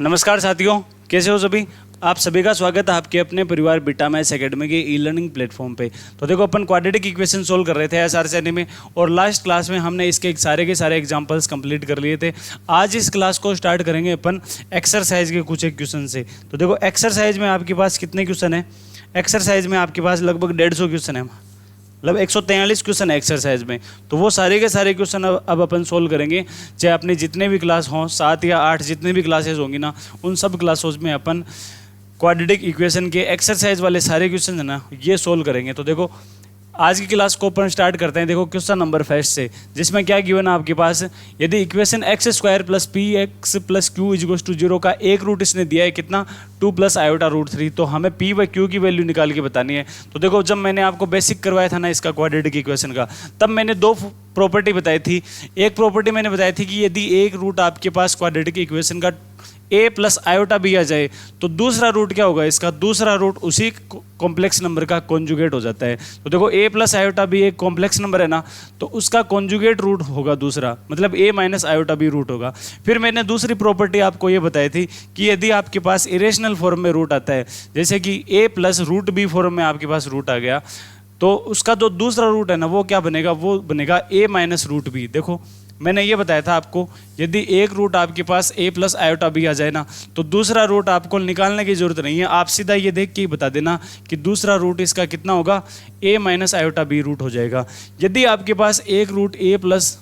नमस्कार साथियों, कैसे हो सभी। आप सभी का स्वागत है आपके अपने परिवार बीटा मैथ्स एकेडमी के ई लर्निंग प्लेटफॉर्म पे। तो देखो, अपन क्वाड्रेटिक इक्वेशन सोल्व कर रहे थे एसआर श्रेणी में, और लास्ट क्लास में हमने इसके सारे के सारे एग्जांपल्स कंप्लीट कर लिए थे। आज इस क्लास को स्टार्ट करेंगे अपन एक्सरसाइज के कुछ एक क्वेश्चन से। तो देखो, एक्सरसाइज में आपके पास कितने क्वेश्चन है? एक्सरसाइज में आपके पास लगभग 150 क्वेश्चन है, मतलब 143 क्वेश्चन है एक्सरसाइज में। तो वो सारे के सारे क्वेश्चन अब अपन सोल्व करेंगे, चाहे अपने जितने भी क्लास हों, 7 या 8 जितने भी क्लासेस होंगी ना, उन सब क्लासों में अपन क्वाड्रेटिक इक्वेशन के एक्सरसाइज वाले सारे क्वेश्चन है ना, ये सोल्व करेंगे। तो देखो, आज की क्लास को अपन स्टार्ट करते हैं। देखो, क्वेश्चन नंबर फर्स्ट से, जिसमें क्या गिवन है आपके पास, यदि equation x square plus p x plus q is equals to 0 का एक रूट इसने दिया है कितना, 2 प्लस आयोटा रूट 3। तो हमें पी व क्यू की वैल्यू निकाल के बतानी है। तो देखो, जब मैंने आपको बेसिक करवाया था ना इसका क्वाड्रेटिक इक्वेशन का, तब मैंने दो प्रॉपर्टी बताई थी। एक प्रॉपर्टी मैंने बताई थी कि यदि एक रूट आपके पास क्वाड्रेटिक इक्वेशन का a प्लस आयोटा भी आ जाए, तो दूसरा रूट क्या होगा इसका, दूसरा रूट उसी कॉम्प्लेक्स नंबर का कॉन्जुगेट हो जाता है। तो देखो, a प्लस आयोटा भी एक कॉम्प्लेक्स नंबर है ना, तो उसका कॉन्जुगेट रूट होगा दूसरा, मतलब a माइनस आयोटा भी रूट होगा। फिर मैंने दूसरी प्रॉपर्टी आपको ये बताई थी कि यदि आपके पास इरेशनल फॉर्म में रूट आता है, जैसे कि a plus root B form में आपके पास रूट आ गया, तो उसका जो दूसरा रूट है ना, वो क्या बनेगा, वो बनेगा a माइनस रूट बी। देखो, मैंने ये बताया था आपको, यदि एक रूट आपके पास a प्लस आयोटा भी आ जाए ना, तो दूसरा रूट आपको निकालने की जरूरत नहीं है, आप सीधा ये देख के ही बता देना कि दूसरा रूट इसका कितना होगा, a minus iota B root हो जाएगा। यदि आपके पास एक root a plus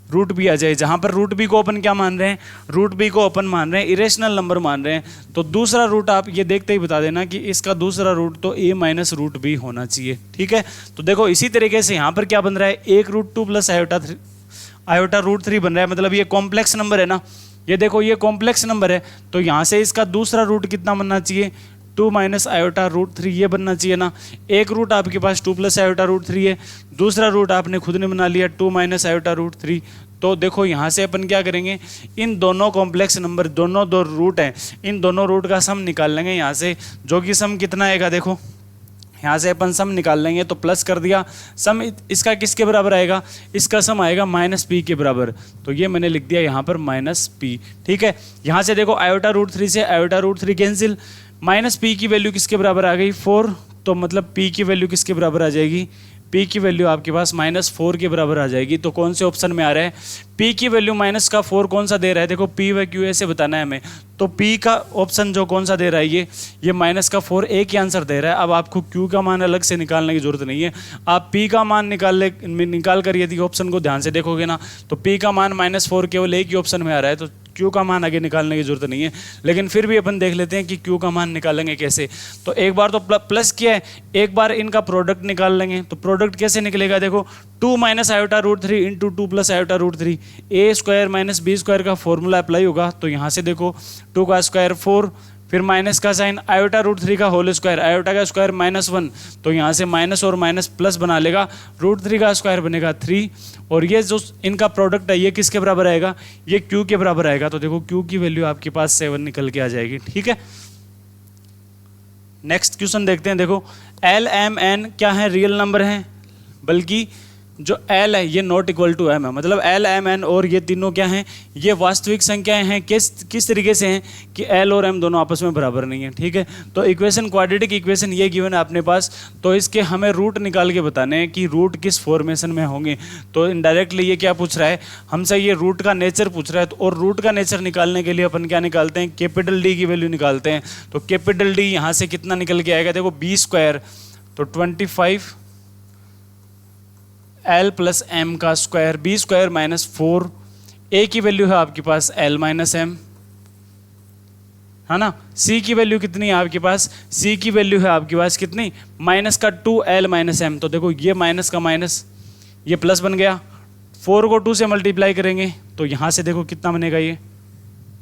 root B आ जाए, जहाँ पर रूट बी को अपन क्या मान रहे हैं, रूट बी को अपन मान रहे हैं इरेशनल नंबर मान रहे हैं, तो दूसरा रूट आप ये देखते ही बता देना कि इसका दूसरा रूट तो a माइनस रूट बी होना चाहिए। ठीक है, तो देखो, इसी तरीके से यहाँ पर क्या बन रहा है, एक रूट 2 प्लस आयोटा रूट 3 बन रहा है, मतलब ये कॉम्प्लेक्स नंबर है ना। ये देखो, ये कॉम्प्लेक्स नंबर है, तो यहाँ से इसका दूसरा रूट कितना बनना चाहिए, 2 माइनस आयोटा रूट 3 ये बनना चाहिए ना। एक रूट आपके पास 2 प्लस आयोटा रूट 3 है, दूसरा रूट आपने खुद ने बना लिया 2 माइनस आयोटा रूट 3। तो देखो, यहाँ से अपन क्या करेंगे, इन दोनों कॉम्प्लेक्स नंबर, दोनों दो रूट हैं, इन दोनों रूट का सम निकाल लेंगे यहाँ से, जो कि सम कितना आएगा, देखो यहाँ से अपन सम निकाल लेंगे। तो प्लस कर दिया, सम इसका किसके बराबर आएगा, इसका सम आएगा माइनस पी के बराबर। तो ये मैंने लिख दिया यहाँ पर माइनस पी। ठीक है, यहाँ से देखो, आयोटा रूट 3 से iota root 3 cancel, minus P की वैल्यू किसके बराबर आ गई, 4। तो मतलब पी की वैल्यू किसके बराबर आ जाएगी, पी की वैल्यू आपके पास -4 के बराबर आ जाएगी। तो कौन से ऑप्शन में आ रहा है, पी की वैल्यू माइनस का 4 कौन सा दे रहा है, देखो पी व क्यू ऐसे बताना है हमें। तो पी का ऑप्शन जो कौन सा दे रहा है, ये माइनस का 4 एक ही आंसर दे रहा है। अब आपको क्यू का मान अलग से निकालने की जरूरत नहीं है, आप पी का मान निकाल कर यदि ऑप्शन को ध्यान से देखोगे ना, तो पी का मान -4 केवल एक ही ऑप्शन में आ रहा है, तो क्यू का मान आगे निकालने की जरूरत नहीं है। लेकिन फिर भी अपन देख लेते हैं कि क्यू का मान निकालेंगे कैसे। तो एक बार तो प्लस किया है, एक बार इनका प्रोडक्ट निकाल लेंगे। तो प्रोडक्ट कैसे निकलेगा, देखो 2 minus iota root 3 into 2 plus iota root 3, A square minus B square का फॉर्मूला अप्लाई होगा। तो यहाँ से देखो 2 का स्क्वायर 4, फिर माइनस का साइन, आयोटा रूट 3 का होल स्क्वायर, आयोटा का स्क्वायर -1, तो यहाँ से माइनस और माइनस प्लस बना लेगा, रूट 3 का स्क्वायर बनेगा 3, और ये जो इनका प्रोडक्ट है ये किसके बराबर आएगा, ये क्यू के बराबर आएगा। तो देखो, क्यू की वैल्यू आपके पास 7 निकल के आ जाएगी। ठीक है, नेक्स्ट क्वेश्चन देखते हैं। देखो, एल एम एन क्या है, रियल नंबर है, बल्कि जो L है ये नॉट इक्वल टू M है, मतलब L M N और ये तीनों क्या हैं, ये वास्तविक संख्याएं हैं। किस तरीके से हैं कि L और M दोनों आपस में बराबर नहीं है। ठीक है, तो इक्वेशन, क्वाड्रेटिक इक्वेशन ये गिवन है अपने पास, तो इसके हमें रूट निकाल के बताने हैं कि रूट किस फॉर्मेशन में होंगे। तो इनडायरेक्टली ये क्या पूछ रहा है हमसे, ये रूट का नेचर पूछ रहा है। और रूट का नेचर निकालने के लिए अपन क्या निकालते हैं, कैपिटल D की वैल्यू निकालते हैं। तो कैपिटल D यहाँ से कितना निकल के आएगा, देखो बी स्क्वायर, तो 25 L प्लस M का स्क्वायर, बी स्क्वायर -4, A की वैल्यू है आपके पास L माइनस M, है ना। C की वैल्यू कितनी है आपके पास, C की वैल्यू है आपके पास कितनी, माइनस का 2L माइनस M। तो देखो, ये माइनस का माइनस, ये प्लस बन गया, 4 को 2 से मल्टीप्लाई करेंगे तो यहाँ से देखो कितना बनेगा, ये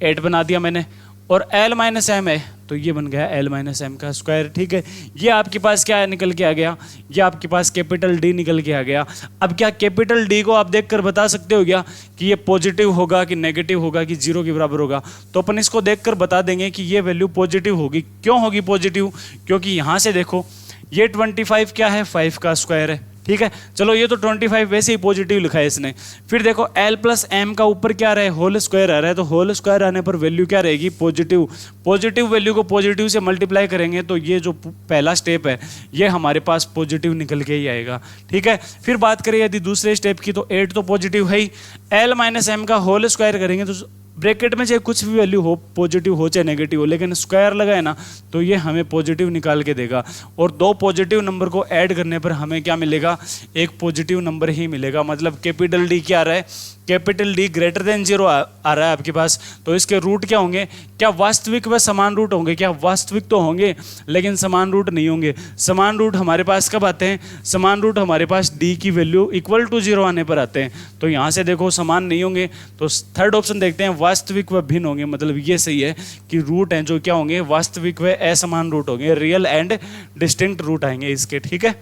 8 बना दिया मैंने, और L माइनस M है तो ये बन गया L माइनस M का स्क्वायर। ठीक है, ये आपके पास क्या निकल के आ गया, ये आपके पास कैपिटल D निकल के आ गया। अब क्या कैपिटल D को आप देखकर बता सकते हो क्या कि ये पॉजिटिव होगा कि नेगेटिव होगा कि 0 के बराबर होगा, तो अपन इसको देखकर बता देंगे कि ये वैल्यू पॉजिटिव होगी। क्यों होगी पॉजिटिव, क्योंकि यहाँ से देखो ये 25 क्या है, 5 का स्क्वायर है। ठीक है। चलो ये तो 25 वैसे ही पॉजिटिव लिखा है इसने। फिर देखो L प्लस एम का ऊपर क्या रहा है, होल स्क्वायर आ रहा है, तो होल स्क्वायर आने पर वैल्यू क्या रहेगी, पॉजिटिव। पॉजिटिव वैल्यू को पॉजिटिव से मल्टीप्लाई करेंगे तो ये जो पहला स्टेप है ये हमारे पास पॉजिटिव निकल के ही आएगा। ठीक है। फिर बात करें यदि दूसरे स्टेप की, तो 8 तो पॉजिटिव है ही, L माइनस एम का होल स्क्वायर करेंगे तो ब्रैकेट में चाहे कुछ भी वैल्यू हो, पॉजिटिव हो चाहे नेगेटिव हो, लेकिन स्क्वायर लगाए ना तो ये हमें पॉजिटिव निकाल के देगा। और दो पॉजिटिव नंबर को ऐड करने पर हमें क्या मिलेगा, एक पॉजिटिव नंबर ही मिलेगा। मतलब कैपिटल डी क्या आ रहा है, कैपिटल डी ग्रेटर देन 0 आ रहा है आपके पास। तो इसके रूट क्या होंगे, क्या वास्तविक व समान रूट होंगे, क्या वास्तविक तो होंगे लेकिन समान रूट नहीं होंगे। समान रूट हमारे पास कब आते हैं, समान रूट हमारे पास डी की वैल्यू इक्वल टू 0 आने पर आते हैं। तो यहाँ से देखो समान नहीं होंगे, तो थर्ड ऑप्शन देखते हैं, वास्तविक व भिन्न होंगे। मतलब ये सही है कि रूट हैं जो क्या होंगे, वास्तविक व असमान रूट होंगे, रियल एंड डिस्टिंक्ट रूट आएंगे इसके। ठीक है।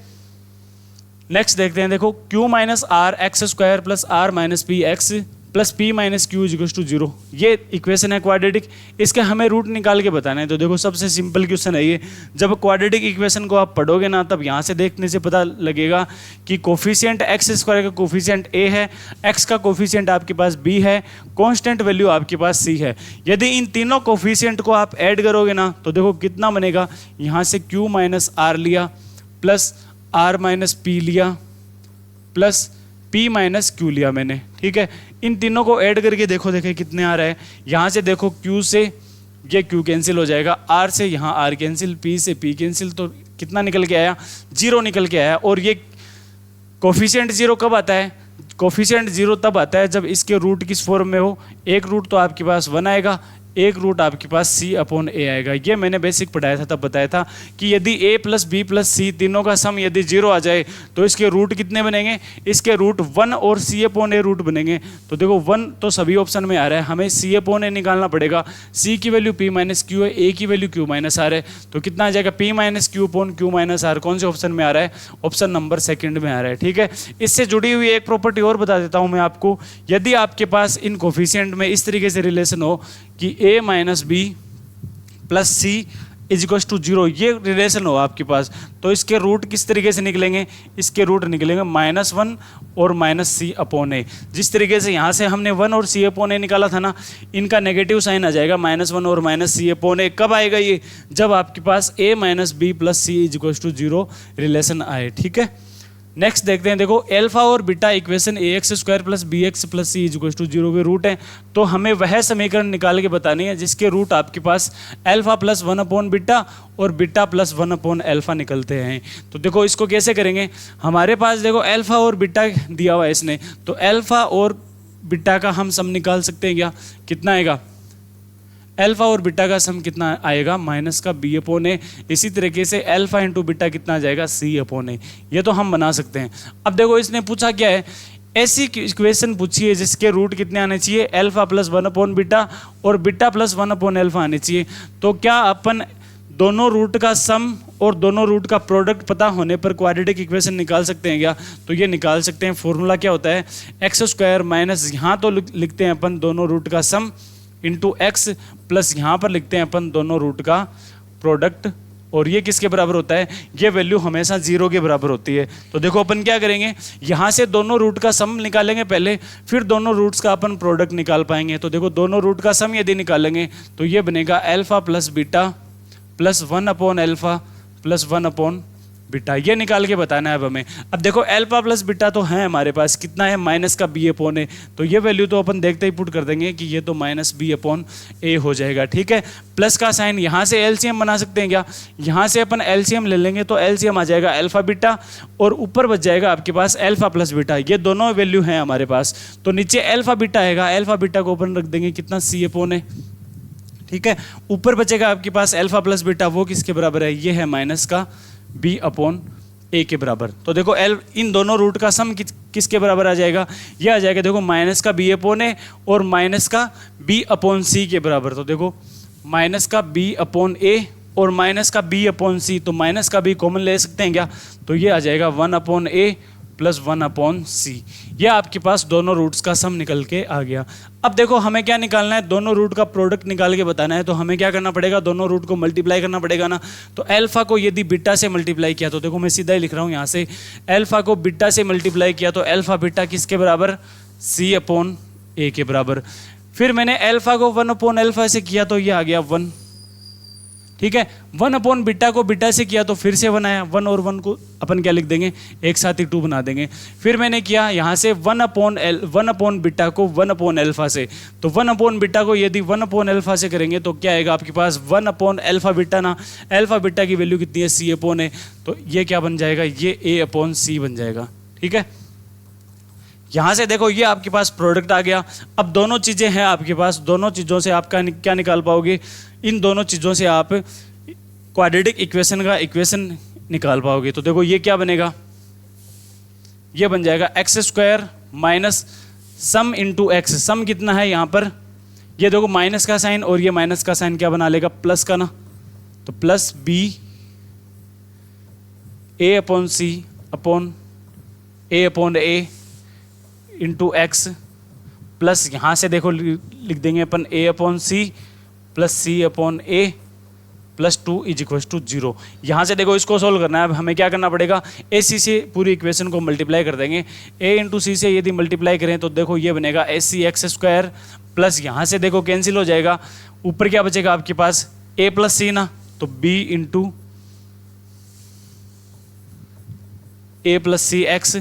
नेक्स्ट देखते हैं, देखो q minus R x square plus R minus P x plus P minus Q equal to 0। ये इक्वेशन है क्वाड्रेटिक, इसके हमें रूट निकाल के बताना है। तो देखो सबसे सिंपल क्वेश्चन है ये। जब क्वाड्रेटिक इक्वेशन को आप पढ़ोगे ना, तब यहाँ से देखने से पता लगेगा कि कोफिशिएंट एक्स स्क्वायर का कोफिशिएंट a है, x का कोफिशिएंट आपके पास b है, कांस्टेंट वैल्यू आपके पास c है। यदि इन तीनों कोफिशिएंट को आप ऐड करोगे ना तो देखो कितना बनेगा, यहाँ से q माइनस आर लिया प्लस आर माइनस पी लिया प्लस पी माइनस क्यू लिया मैंने। ठीक है। इन तीनों को ऐड करके देखो देखे कितने आ रहा है। यहाँ से देखो क्यू से ये क्यू कैंसिल हो जाएगा, आर से यहाँ आर कैंसिल, पी से पी कैंसिल, तो कितना निकल के आया, 0 निकल के आया। और ये कोफिशिएंट 0 कब आता है, कोफिशिएंट 0 तब आता है जब इसके रूट किस फॉर्म में हो, एक रूट तो आपके पास 1 आएगा, एक रूट आपके पास c अपॉन a आएगा। ये मैंने बेसिक पढ़ाया था, तब बताया था कि यदि a plus B plus c तीनों का सम यदि 0 आ जाए तो इसके रूट कितने बनेंगे, इसके रूट 1 और c अपॉन a रूट बनेंगे। तो देखो 1 तो सभी ऑप्शन में आ रहा है, हमें c अपॉन a निकालना पड़ेगा। c की वैल्यू p माइनस क्यू है, a की वैल्यू q माइनस आर है, तो कितना आ जाएगा p minus Q upon q minus R. कौन से ऑप्शन में आ रहा है, ऑप्शन नंबर सेकंड में आ रहा है। ठीक है। इससे जुड़ी हुई एक प्रॉपर्टी और बता देता हूँ मैं आपको। यदि आपके पास इन कोफिशिएंट में इस तरीके से रिलेशन हो कि a minus B plus C is equal to 0, ये रिलेशन हो आपके पास, तो इसके रूट किस तरीके से निकलेंगे, इसके रूट निकलेंगे -1 और -c अपॉन a। जिस तरीके से यहाँ से हमने 1 और c अपॉन a निकाला था ना, इनका नेगेटिव साइन आ जाएगा, -1 और -c अपॉन a। कब आएगा ये, जब आपके पास a minus B plus C is equal to 0 relation आए। ठीक है। नेक्स्ट देखते हैं, देखो अल्फा और beta equation ax square plus B x plus C is equal to 0 के रूट हैं। तो हमें वह समीकरण निकाल के बतानी है जिसके रूट आपके पास अल्फा प्लस 1 अपॉन बीटा और बीटा प्लस 1 अपॉन अल्फा निकलते हैं। तो देखो इसको कैसे करेंगे, हमारे पास देखो अल्फा और बीटा दिया हुआ है इसने, तो अल्फा और बीटा का हम सम निकाल सकते हैं क्या, कितना आएगा, अल्फा और बीटा का सम कितना आएगा, माइनस का बी अपॉन ए। इसी तरीके से अल्फा इंटू बीटा कितना आ जाएगा, सी अपॉन ए। ये तो हम बना सकते हैं। अब देखो इसने पूछा क्या है, ऐसी इक्वेशन पूछी है जिसके रूट कितने आने चाहिए, अल्फा प्लस 1 अपॉन बीटा और बीटा प्लस 1 अपॉन अल्फा आने चाहिए। तो क्या अपन दोनों रूट का सम और दोनों रूट का प्रोडक्ट पता होने पर क्वाड्रेटिक इक्वेशन निकाल सकते हैं क्या, तो ये निकाल सकते हैं। फॉर्मूला क्या होता है, एक्स स्क्वायर माइनस, यहाँ तो लिखते हैं अपन दोनों रूट का सम इंटू एक्स प्लस यहाँ पर लिखते हैं अपन दोनों रूट का प्रोडक्ट, और ये किसके बराबर होता है, ये वैल्यू हमेशा 0 के बराबर होती है। तो देखो अपन क्या करेंगे, यहाँ से दोनों रूट का सम निकालेंगे पहले, फिर दोनों रूट्स का अपन प्रोडक्ट निकाल पाएंगे। तो देखो दोनों रूट का सम यदि निकालेंगे तो ये बनेगा alpha plus beta plus 1 upon alpha plus 1 upon beta. ये निकाल के बताना है अब हमें। अब देखो अल्फा प्लस बीटा तो है हमारे पास, कितना है, माइनस का बी अपॉन ए। तो ये वैल्यू तो अपन देखते ही पुट कर देंगे कि ये तो माइनस बी अपॉन ए हो जाएगा। ठीक है। प्लस का साइन, यहाँ से एलसीएम बना सकते हैं क्या, यहाँ से अपन एलसीएम ले लेंगे तो एलसीएम आ जाएगा अल्फा बीटा और ऊपर बच जाएगा आपके पास अल्फा प्लस बीटा। ये दोनों वैल्यू हैं हमारे पास, तो नीचे अल्फा बीटा आएगा, अल्फा बीटा को अपन रख देंगे कितना, सी अपॉन ए। ठीक है। ऊपर बचेगा आपके पास अल्फा प्लस बीटा, वो किसके बराबर है, ये है माइनस का बी अपॉन ए के बराबर। तो देखो इन दोनों रूट का सम किसके बराबर आ जाएगा, ये आ जाएगा देखो माइनस का बी अपॉन ए और माइनस का बी अपॉन सी के बराबर। तो देखो माइनस का बी अपॉन ए और माइनस का बी अपॉन सी, तो माइनस का बी कॉमन ले सकते हैं क्या, तो ये आ जाएगा 1 अपॉन ए प्लस 1/c। ये आपके पास दोनों रूट्स का सम निकल के आ गया। अब देखो हमें क्या निकालना है, दोनों रूट का प्रोडक्ट निकाल के बताना है। तो हमें क्या करना पड़ेगा, दोनों रूट को मल्टीप्लाई करना पड़ेगा ना। तो अल्फा को यदि बीटा से मल्टीप्लाई किया, तो देखो मैं सीधा ही लिख रहा हूँ यहाँ से, अल्फा को बीटा से मल्टीप्लाई किया तो अल्फा बीटा किसके बराबर, c/a के बराबर। फिर मैंने अल्फा को 1/अल्फा से किया तो ये आ गया 1, ठीक है। 1/बीटा को बीटा से किया तो फिर से 1 आया, 1 और 1 को अपन क्या लिख देंगे, एक साथ ही 2 बना देंगे। फिर मैंने किया यहाँ से 1/बीटा को 1/अल्फा से, तो 1/बीटा को यदि 1/अल्फा से करेंगे तो क्या आएगा आपके पास 1/अल्फा बीटा ना, अल्फा बीटा की वैल्यू कितनी है, c/a, तो ये क्या बन जाएगा, ये a/c बन जाएगा, ठीक है। यहाँ से देखो ये आपके पास प्रोडक्ट आ गया। अब दोनों चीज़ें हैं आपके पास, दोनों चीज़ों से आप क्या निकाल पाओगे, इन दोनों चीज़ों से आप क्वाड्रेटिक इक्वेशन का इक्वेशन निकाल पाओगे। तो देखो ये क्या बनेगा, ये बन जाएगा x² minus sum into x. Sum कितना है यहाँ पर, ये देखो माइनस का साइन और ये माइनस का साइन क्या बना लेगा, प्लस का ना, तो plus b a/c/a into x, plus यहाँ से देखो लिख देंगे अपन a/c प्लस c/a प्लस 2 = 0। यहाँ से देखो इसको सोल्व करना है। अब हमें क्या करना पड़ेगा, ac से पूरी इक्वेशन को मल्टीप्लाई कर देंगे। a इंटू c से यदि मल्टीप्लाई करें तो देखो ये बनेगा ac(x²) प्लस यहाँ से देखो कैंसिल हो जाएगा, ऊपर क्या बचेगा आपके पास a प्लस c ना, तो b into a plus C x,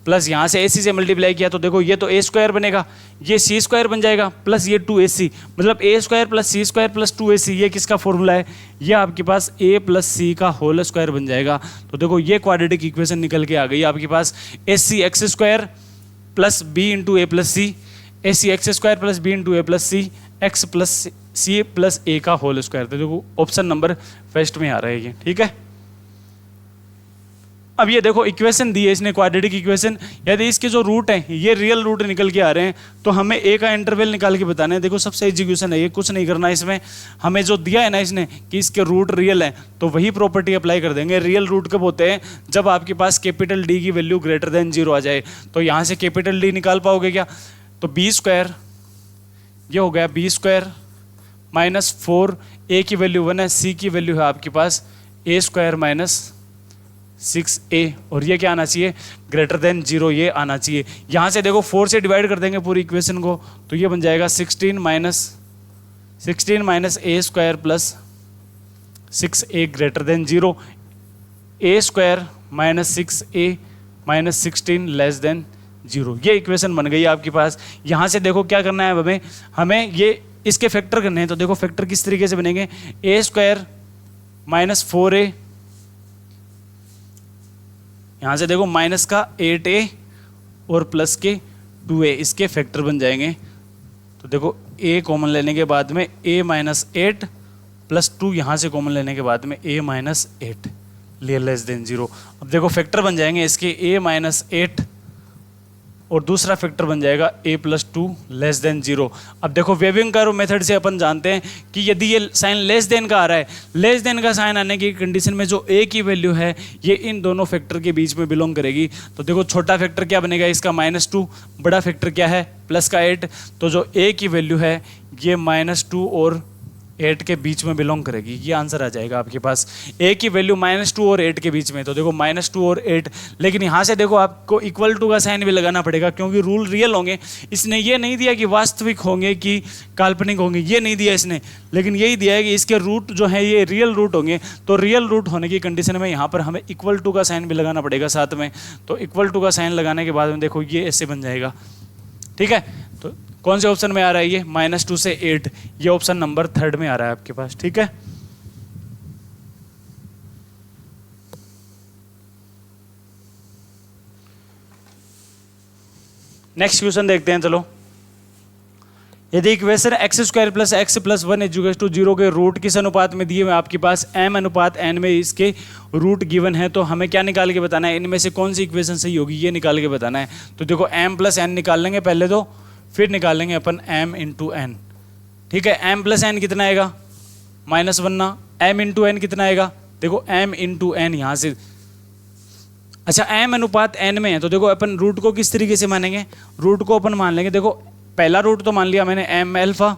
plus यहाँ से ac से मल्टीप्लाई किया तो देखो ये तो a² बनेगा, ये c² बन जाएगा, प्लस ये 2ac, मतलब a² plus c² plus 2ac, ये किसका फॉर्मूला है, ये आपके पास a प्लस c का होल स्क्वायर बन जाएगा। तो देखो ये क्वाड्रेटिक इक्वेशन निकल के आ गई आपके पास, ac(x² plus b into a plus c, ac(x² plus b into a plus c, x plus c plus a का होल स्क्वायर। तो देखो ऑप्शन नंबर फर्स्ट में आ रहा है ये, ठीक है। अब ये देखो इक्वेशन दी है इसने क्वाड्रेटिक इक्वेशन, यदि इसके जो रूट हैं ये रियल रूट निकल के आ रहे हैं तो हमें a का इंटरवल निकाल के बताना है। देखो सबसे एग्जीक्यूशन है ये, कुछ नहीं करना इसमें, हमें जो दिया है ना इसने कि इसके रूट रियल है तो वही प्रॉपर्टी अप्लाई कर देंगे। रियल रूट कब होते हैं, जब आपके पास कैपिटल D की वैल्यू ग्रेटर देन 0 आ जाए। तो यहाँ से कैपिटल D निकाल पाओगे क्या, तो b², ये हो गया b² माइनस 4, a की वैल्यू 1 है, c की वैल्यू है आपके पास a² माइनस 6a, और ये क्या आना चाहिए, ग्रेटर देन 0 ये आना चाहिए। यहाँ से देखो 4 से डिवाइड कर देंगे पूरी इक्वेशन को, तो ये बन जाएगा 16 minus a² plus 6a greater than 0, a² minus 6a minus 16 less than 0। ये इक्वेशन बन गई आपके पास। यहाँ से देखो क्या करना है हमें ये इसके फैक्टर करने हैं। तो देखो फैक्टर किस तरीके से बनेंगे, a² माइनस 4a, यहाँ से देखो माइनस का 8a और प्लस के 2a, इसके फैक्टर बन जाएंगे। तो देखो a कॉमन लेने के बाद में a माइनस 8 प्लस 2 यहाँ से कॉमन लेने के बाद में a माइनस 8 लेस देन 0। अब देखो फैक्टर बन जाएंगे इसके a माइनस 8 और दूसरा फैक्टर बन जाएगा a प्लस 2 लेस देन 0। अब देखो वेविंग कर्व मेथड से अपन जानते हैं कि यदि ये साइन लेस देन का आ रहा है, लेस देन का साइन आने की कंडीशन में जो a की वैल्यू है ये इन दोनों फैक्टर के बीच में बिलोंग करेगी। तो देखो छोटा फैक्टर क्या बनेगा इसका -2, बड़ा फैक्टर क्या है प्लस का 8, तो जो a की वैल्यू है ये -2 और 8 के बीच में बिलोंग करेगी। ये आंसर आ जाएगा आपके पास, a की वैल्यू -2 और 8 के बीच में। तो देखो -2 और 8, लेकिन यहाँ से देखो आपको इक्वल टू का साइन भी लगाना पड़ेगा क्योंकि रूल रियल होंगे। इसने ये नहीं दिया कि वास्तविक होंगे कि काल्पनिक होंगे, ये नहीं दिया इसने, लेकिन यही दिया है कि इसके रूट जो है ये रियल रूट होंगे। तो रियल रूट होने की कंडीशन में यहाँ पर हमें इक्वल टू का साइन भी लगाना पड़ेगा साथ में। तो इक्वल टू का साइन लगाने के बाद में देखो ये ऐसे बन जाएगा, ठीक है। तो कौन से ऑप्शन में आ रहा है ये, -2 से 8, ये ऑप्शन नंबर 3 में आ रहा है आपके पास, ठीक है। नेक्स्ट क्वेश्चन देखते हैं, चलो। यदि equation x² plus x plus 1 = 0 के रूट किस अनुपात में दिए हुए आपके पास m/n में इसके रूट गिवन है, तो हमें क्या निकाल के बताना है, इनमें से कौन सी इक्वेशन सही होगी ये निकाल के बताना है। तो देखो m प्लस n निकाल लेंगे पहले, तो फिर निकालेंगे अपन m इंटू n, ठीक है। m प्लस n कितना आएगा -1 ना, m इंटू n कितना आएगा, देखो m इंटू n यहाँ से अच्छा m अनुपात n में है तो देखो अपन रूट को किस तरीके से मानेंगे, रूट को अपन मान लेंगे, देखो पहला रूट तो मान लिया मैंने m अल्फा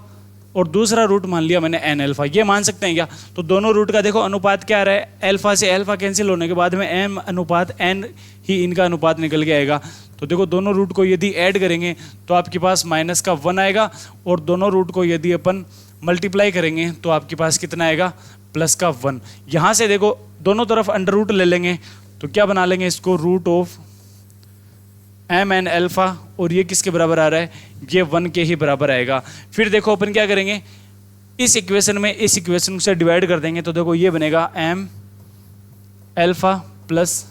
और दूसरा रूट मान लिया मैंने n अल्फा, ये मान सकते हैं क्या? तो दोनों रूट का देखो अनुपात क्या आ रहा है, अल्फा से अल्फा कैंसिल होने के बाद में m अनुपात n ही इनका अनुपात निकल के आएगा। तो देखो दोनों रूट को यदि ऐड करेंगे तो आपके पास माइनस का 1 आएगा और दोनों रूट को यदि अपन मल्टीप्लाई करेंगे तो आपके पास कितना आएगा, प्लस का 1। यहाँ से देखो दोनों तरफ अंडर रूट ले लेंगे तो क्या बना लेंगे इसको, root of M N alpha, और ये किसके बराबर आ रहा है, ये 1 के ही बराबर आएगा। फिर देखो अपन क्या करेंगे, इस इक्वेशन में इस इक्वेशन से डिवाइड कर देंगे तो देखो ये बनेगा M alpha plus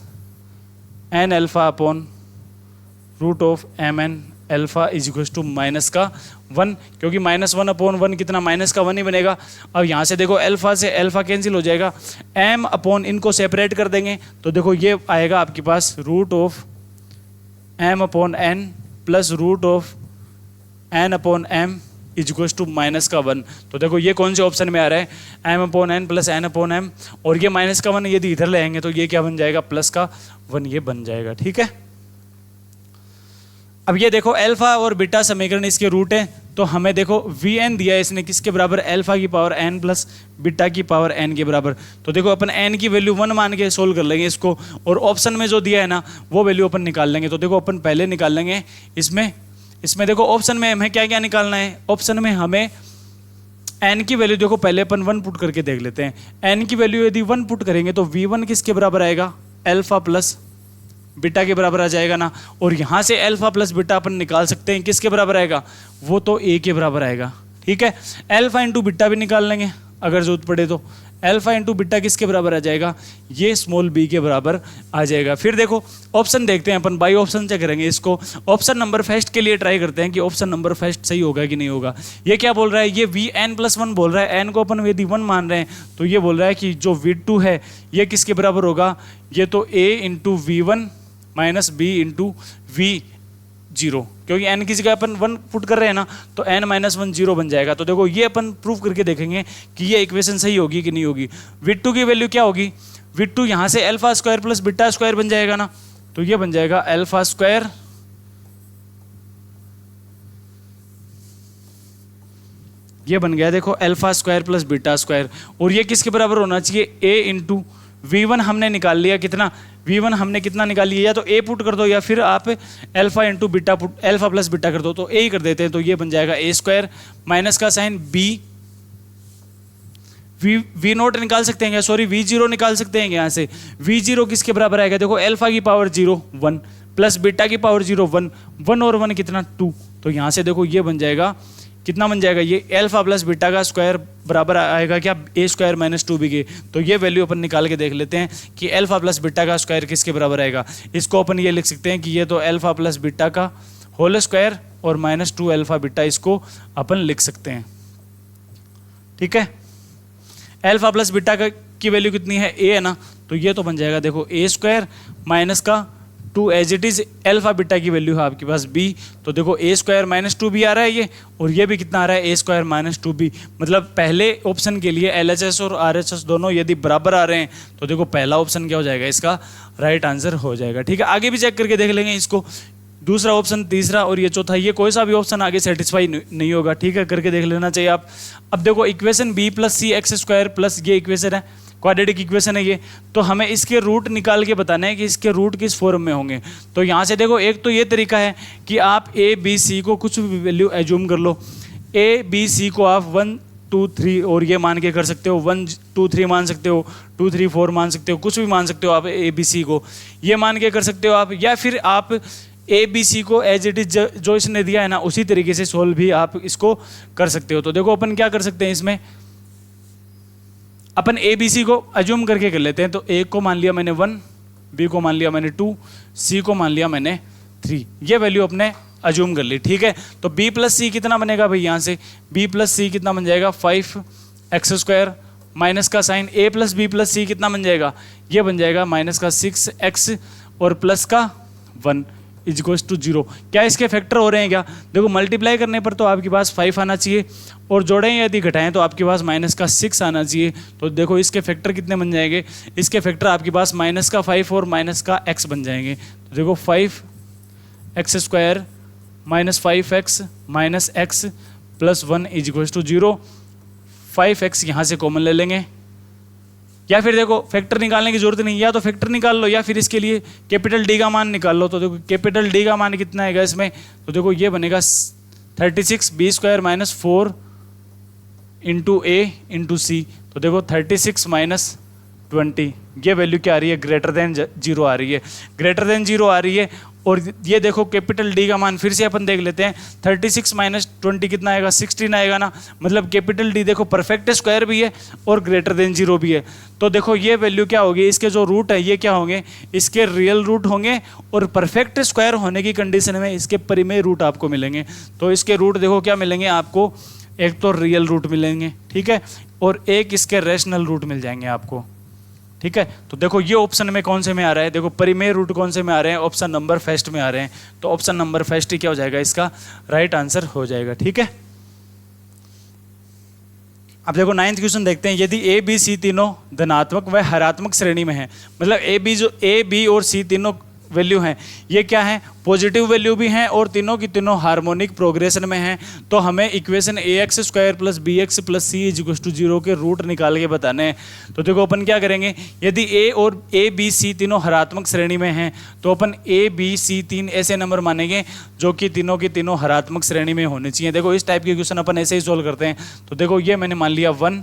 N alpha upon root of M N alpha is equal to minus का 1, क्योंकि माइनस 1 अपॉन 1 कितना, माइनस का 1 ही बनेगा। अब यहाँ से देखो अल्फा से अल्फा कैंसिल हो जाएगा, एम अपॉन इनको सेपरेट कर देंगे तो देखो ये आएगा आपके पास root of M upon N plus root of N upon M is equal to minus का 1। तो देखो ये कौन से ऑप्शन में आ रहा है, M upon N plus N upon M, और ये माइनस का 1 यदि इधर ले आएंगे तो ये क्या बन जाएगा, प्लस का 1 ये बन जाएगा। ठीक है, अब ये देखो अल्फा और बीटा समीकरण इसके रूट है, तो हमें देखो वी एन दिया है इसने किसके बराबर, अल्फा की पावर एन प्लस बीटा की पावर एन के बराबर। तो देखो अपन एन की वैल्यू 1 मान के सोल्व कर लेंगे इसको, और ऑप्शन में जो दिया है ना वो वैल्यू अपन निकाल लेंगे। तो देखो अपन पहले निकाल लेंगे इसमें देखो ऑप्शन में हमें क्या क्या निकालना है, ऑप्शन में हमें एन की वैल्यू देखो पहले अपन 1 पुट करके देख लेते हैं। एन की वैल्यू यदि 1 पुट करेंगे तो v1 किसके बराबर आएगा, अल्फा प्लस बीटा के बराबर आ जाएगा ना, और यहाँ से अल्फा प्लस बीटा अपन निकाल सकते हैं किसके बराबर आएगा, वो तो a के बराबर आएगा। ठीक है, अल्फा इंटू बीटा भी निकाल लेंगे अगर जरूरत पड़े तो, अल्फा इंटू बीटा किसके बराबर आ जाएगा, ये स्मॉल b के बराबर आ जाएगा। फिर देखो ऑप्शन देखते हैं अपन, बाई ऑप्शन चेक करेंगे इसको, ऑप्शन नंबर फर्स्ट के लिए ट्राई करते हैं कि ऑप्शन नंबर फर्स्ट सही होगा कि नहीं होगा। ये क्या बोल रहा है, ये वी एन प्लस 1 बोल रहा है, एन को अपन यदि 1 मान रहे हैं तो ये बोल रहा है कि जो v2 है ये किसके बराबर होगा, ये तो a into v1 minus B into v0, क्योंकि n की जगह अपन 1 पुट कर रहे हैं ना तो n माइनस 1 0 बन जाएगा। तो देखो ये अपन प्रूव करके देखेंगे कि ये इक्वेशन सही होगी कि नहीं होगी। v2 की वैल्यू क्या होगी, v2 यहाँ से alpha square plus beta square बन जाएगा ना, तो ये बन जाएगा अल्फा स्क्वायर ये बन गया देखो alpha square plus beta square, और ये किसके बराबर होना चाहिए, a इंटू v1 हमने निकाल लिया कितना, v1 हमने कितना निकाल लिया, या तो a पुट कर दो या फिर आप alpha into beta put alpha plus beta कर दो, तो a ही कर देते हैं। तो ये बन जाएगा a स्क्वायर माइनस का साइन b, v नोट निकाल सकते हैं क्या, सॉरी v0 निकाल सकते हैं यहाँ से, v0 किसके बराबर आएगा, देखो अल्फा की पावर 0 1 प्लस बीटा की पावर 0 1, 1 और 1 कितना 2, तो यहाँ से देखो ये बन जाएगा कितना बन जाएगा, ये अल्फा प्लस बीटा का स्क्वायर बराबर आएगा क्या, a स्क्वायर माइनस 2b के। तो ये वैल्यू अपन निकाल के देख लेते हैं कि अल्फा प्लस बीटा का स्क्वायर किसके बराबर आएगा। इसको अपन ये लिख सकते हैं कि ये तो अल्फा प्लस बीटा का होल स्क्वायर और माइनस 2 अल्फा बीटा, इसको अपन लिख सकते हैं। ठीक है, अल्फा प्लस बीटा की वैल्यू कितनी है, a है ना, तो ये तो बन जाएगा देखो a स्क्वायर माइनस का 2 as it is alpha beta की वैल्यू है आपके पास b, तो देखो a स्क्वायर माइनस 2b आ रहा है ये, और ये भी कितना आ रहा है a स्क्वायर माइनस 2b। मतलब पहले ऑप्शन के लिए LHS और RHS दोनों यदि बराबर आ रहे हैं तो देखो पहला ऑप्शन क्या हो जाएगा, इसका राइट आंसर हो जाएगा। ठीक है, आगे भी चेक करके देख लेंगे इसको, दूसरा ऑप्शन, तीसरा और ये चौथा, ये कोई सा भी ऑप्शन आगे सेटिस्फाई नहीं होगा। ठीक है, करके देख लेना चाहिए आप। अब देखो equation b plus C x square plus ये इक्वेशन है, क्वाड्रेटिक इक्वेशन है ये, तो हमें इसके रूट निकाल के बताना है कि इसके रूट किस फॉर्म में होंगे। तो यहाँ से देखो एक तो ये तरीका है कि आप a b c को कुछ भी वैल्यू एज्यूम कर लो, a b c को आप 1 2 3 और ये मान के कर सकते हो, 1 2 3 मान सकते हो, 2 3 4 मान सकते हो, कुछ भी मान सकते हो आप a b c को, ये मान के कर सकते हो आप, या फिर आप ए बी सी को एज इट इज जो इसने दिया है ना उसी तरीके से सोल्व भी आप इसको कर सकते हो। तो देखो अपन क्या कर सकते हैं, इसमें अपन ए बी सी को अज्यूम करके कर लेते हैं। तो ए को मान लिया मैंने 1, बी को मान लिया मैंने 2, सी को मान लिया मैंने 3, ये वैल्यू अपने अज्यूम कर ली। ठीक है, तो बी प्लस सी कितना बनेगा भाई, यहाँ से बी प्लस सी कितना बन जाएगा 5x स्क्वायर माइनस का sign a plus B plus C कितना बन जाएगा, ये बन जाएगा माइनस का 6x और प्लस का 1 इज इक्वल टू 0। क्या इसके फैक्टर हो रहे हैं क्या? देखो मल्टीप्लाई करने पर तो आपके पास 5 आना चाहिए, और जोड़ें यदि घटाएं तो आपके पास माइनस का 6 आना चाहिए। तो देखो इसके फैक्टर कितने बन जाएंगे? इसके फैक्टर आपके पास माइनस का 5 और माइनस का x बन जाएंगे। तो देखो 5x² minus 5x minus x plus 1 is equal to 0। 5x यहाँ से कॉमन ले लेंगे, या फिर देखो फैक्टर निकालने की जरूरत नहीं, या तो फैक्टर निकाल लो या फिर इसके लिए कैपिटल डी का मान निकाल लो। तो देखो कैपिटल डी का मान कितना आएगा इसमें? तो देखो ये बनेगा 36 b² minus 4 into a into C. तो देखो 36 माइनस 20, ये वैल्यू क्या आ रही है? ग्रेटर देन 0 आ रही है, ग्रेटर देन 0 आ रही है। और ये देखो कैपिटल डी का मान फिर से अपन देख लेते हैं, 36 माइनस 20 कितना आएगा? 16 आएगा ना। मतलब कैपिटल डी देखो परफेक्ट स्क्वायर भी है और ग्रेटर देन 0 भी है। तो देखो ये वैल्यू क्या होगी? इसके जो रूट है ये क्या होंगे? इसके रियल रूट होंगे, और परफेक्ट स्क्वायर होने की कंडीशन में इसके परिमेय रूट आपको मिलेंगे। तो इसके रूट देखो क्या मिलेंगे आपको? एक तो रियल रूट मिलेंगे, ठीक है, और एक इसके रैशनल रूट मिल जाएंगे आपको, ठीक है। तो देखो ये ऑप्शन में कौन से में आ रहा है? देखो परिमेय रूट कौन से में आ रहे हैं? ऑप्शन नंबर फर्स्ट में आ रहे हैं। तो ऑप्शन नंबर फर्स्ट ही क्या हो जाएगा? इसका राइट आंसर हो जाएगा, ठीक है। अब देखो 9th क्वेश्चन देखते हैं। यदि ए बी सी तीनों धनात्मक व हरात्मक श्रेणी में है, मतलब ए बी और सी तीनों वैल्यू हैं, ये क्या है? पॉजिटिव वैल्यू भी हैं और तीनों की तीनों हार्मोनिक प्रोग्रेशन में हैं, तो हमें equation ax² plus bx plus C is equal to 0 के रूट निकाल के बताने हैं। तो देखो अपन क्या करेंगे, यदि ए बी सी तीनों हरात्मक श्रेणी में हैं तो अपन ए बी सी 3 ऐसे नंबर मानेंगे जो कि तीनों की तीनों हरात्मक श्रेणी में होने चाहिए। देखो इस टाइप के क्वेश्चन अपन ऐसे ही सोल्व करते हैं। तो देखो ये मैंने मान लिया 1,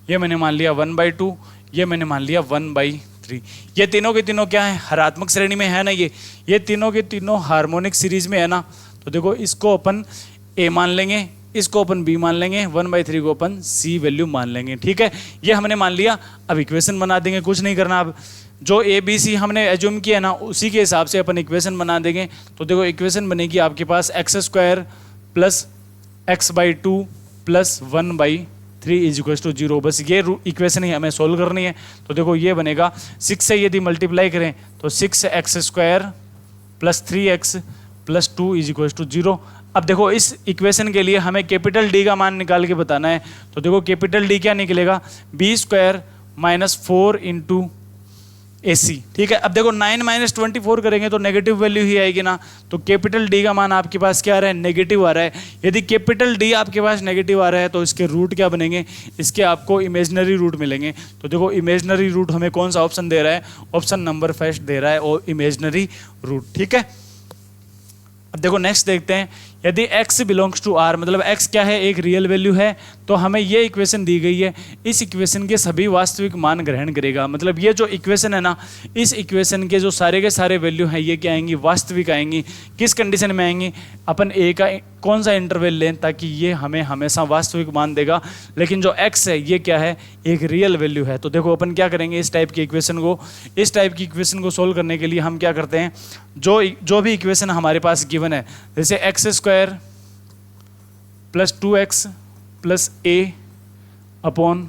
ये मैंने मान लिया 1/2, ये मैंने मान लिया 1/3। ये तीनों के तीनों क्या है? हरात्मक श्रेणी में है ना। ये तीनों के तीनों हार्मोनिक सीरीज में है ना। तो देखो इसको अपन ए मान लेंगे, इसको अपन बी मान लेंगे, 1/3 को अपन सी वैल्यू मान लेंगे, ठीक है। ये हमने मान लिया। अब इक्वेशन बना देंगे, कुछ नहीं करना। अब जो ए बी सी हमने एज्यूम किया ना उसी के हिसाब से अपन इक्वेशन बना देंगे। तो देखो इक्वेशन बनेगी आपके पास x² plus x/2 plus 1/3 is equal to 0। बस ये इक्वेशन ही हमें सोल्व करनी है। तो देखो ये बनेगा 6 से यदि मल्टीप्लाई करें तो 6x² plus 3x plus 2 is equal to 0। अब देखो इस इक्वेशन के लिए हमें कैपिटल डी का मान निकाल के बताना है। तो देखो कैपिटल डी क्या निकलेगा? b² माइनस 4 इंटू AC, ठीक है। अब देखो 9 माइनस 24 करेंगे तो नेगेटिव वैल्यू ही आएगी ना। तो कैपिटल डी का मान आपके पास क्या आ रहा है? नेगेटिव आ रहा है। यदि कैपिटल डी आपके पास नेगेटिव आ रहा है तो इसके रूट क्या बनेंगे? इसके आपको इमेजिनरी रूट मिलेंगे। तो देखो इमेजिनरी रूट हमें कौन सा ऑप्शन दे रहा है? ऑप्शन नंबर फर्स्ट दे रहा है, और इमेजिनरी रूट, ठीक है। अब देखो नेक्स्ट देखते हैं। यदि x बिलोंग्स टू r, मतलब x क्या है? एक रियल वैल्यू है, तो हमें ये इक्वेशन दी गई है। इस इक्वेशन के सभी वास्तविक मान ग्रहण करेगा। मतलब ये जो इक्वेशन है ना, इस इक्वेशन के जो सारे के सारे वैल्यू हैं ये क्या आएंगी? वास्तविक आएंगी। किस कंडीशन में आएंगी? अपन a का कौन सा इंटरवल लें ताकि ये हमें हमेशा वास्तविक मान देगा। लेकिन जो x है ये क्या है? एक रियल वैल्यू है। तो देखो अपन क्या करेंगे, इस टाइप की इक्वेशन को सोल्व करने के लिए हम क्या करते हैं, जो भी इक्वेशन हमारे पास गिवन है, जैसे x² plus 2x plus a upon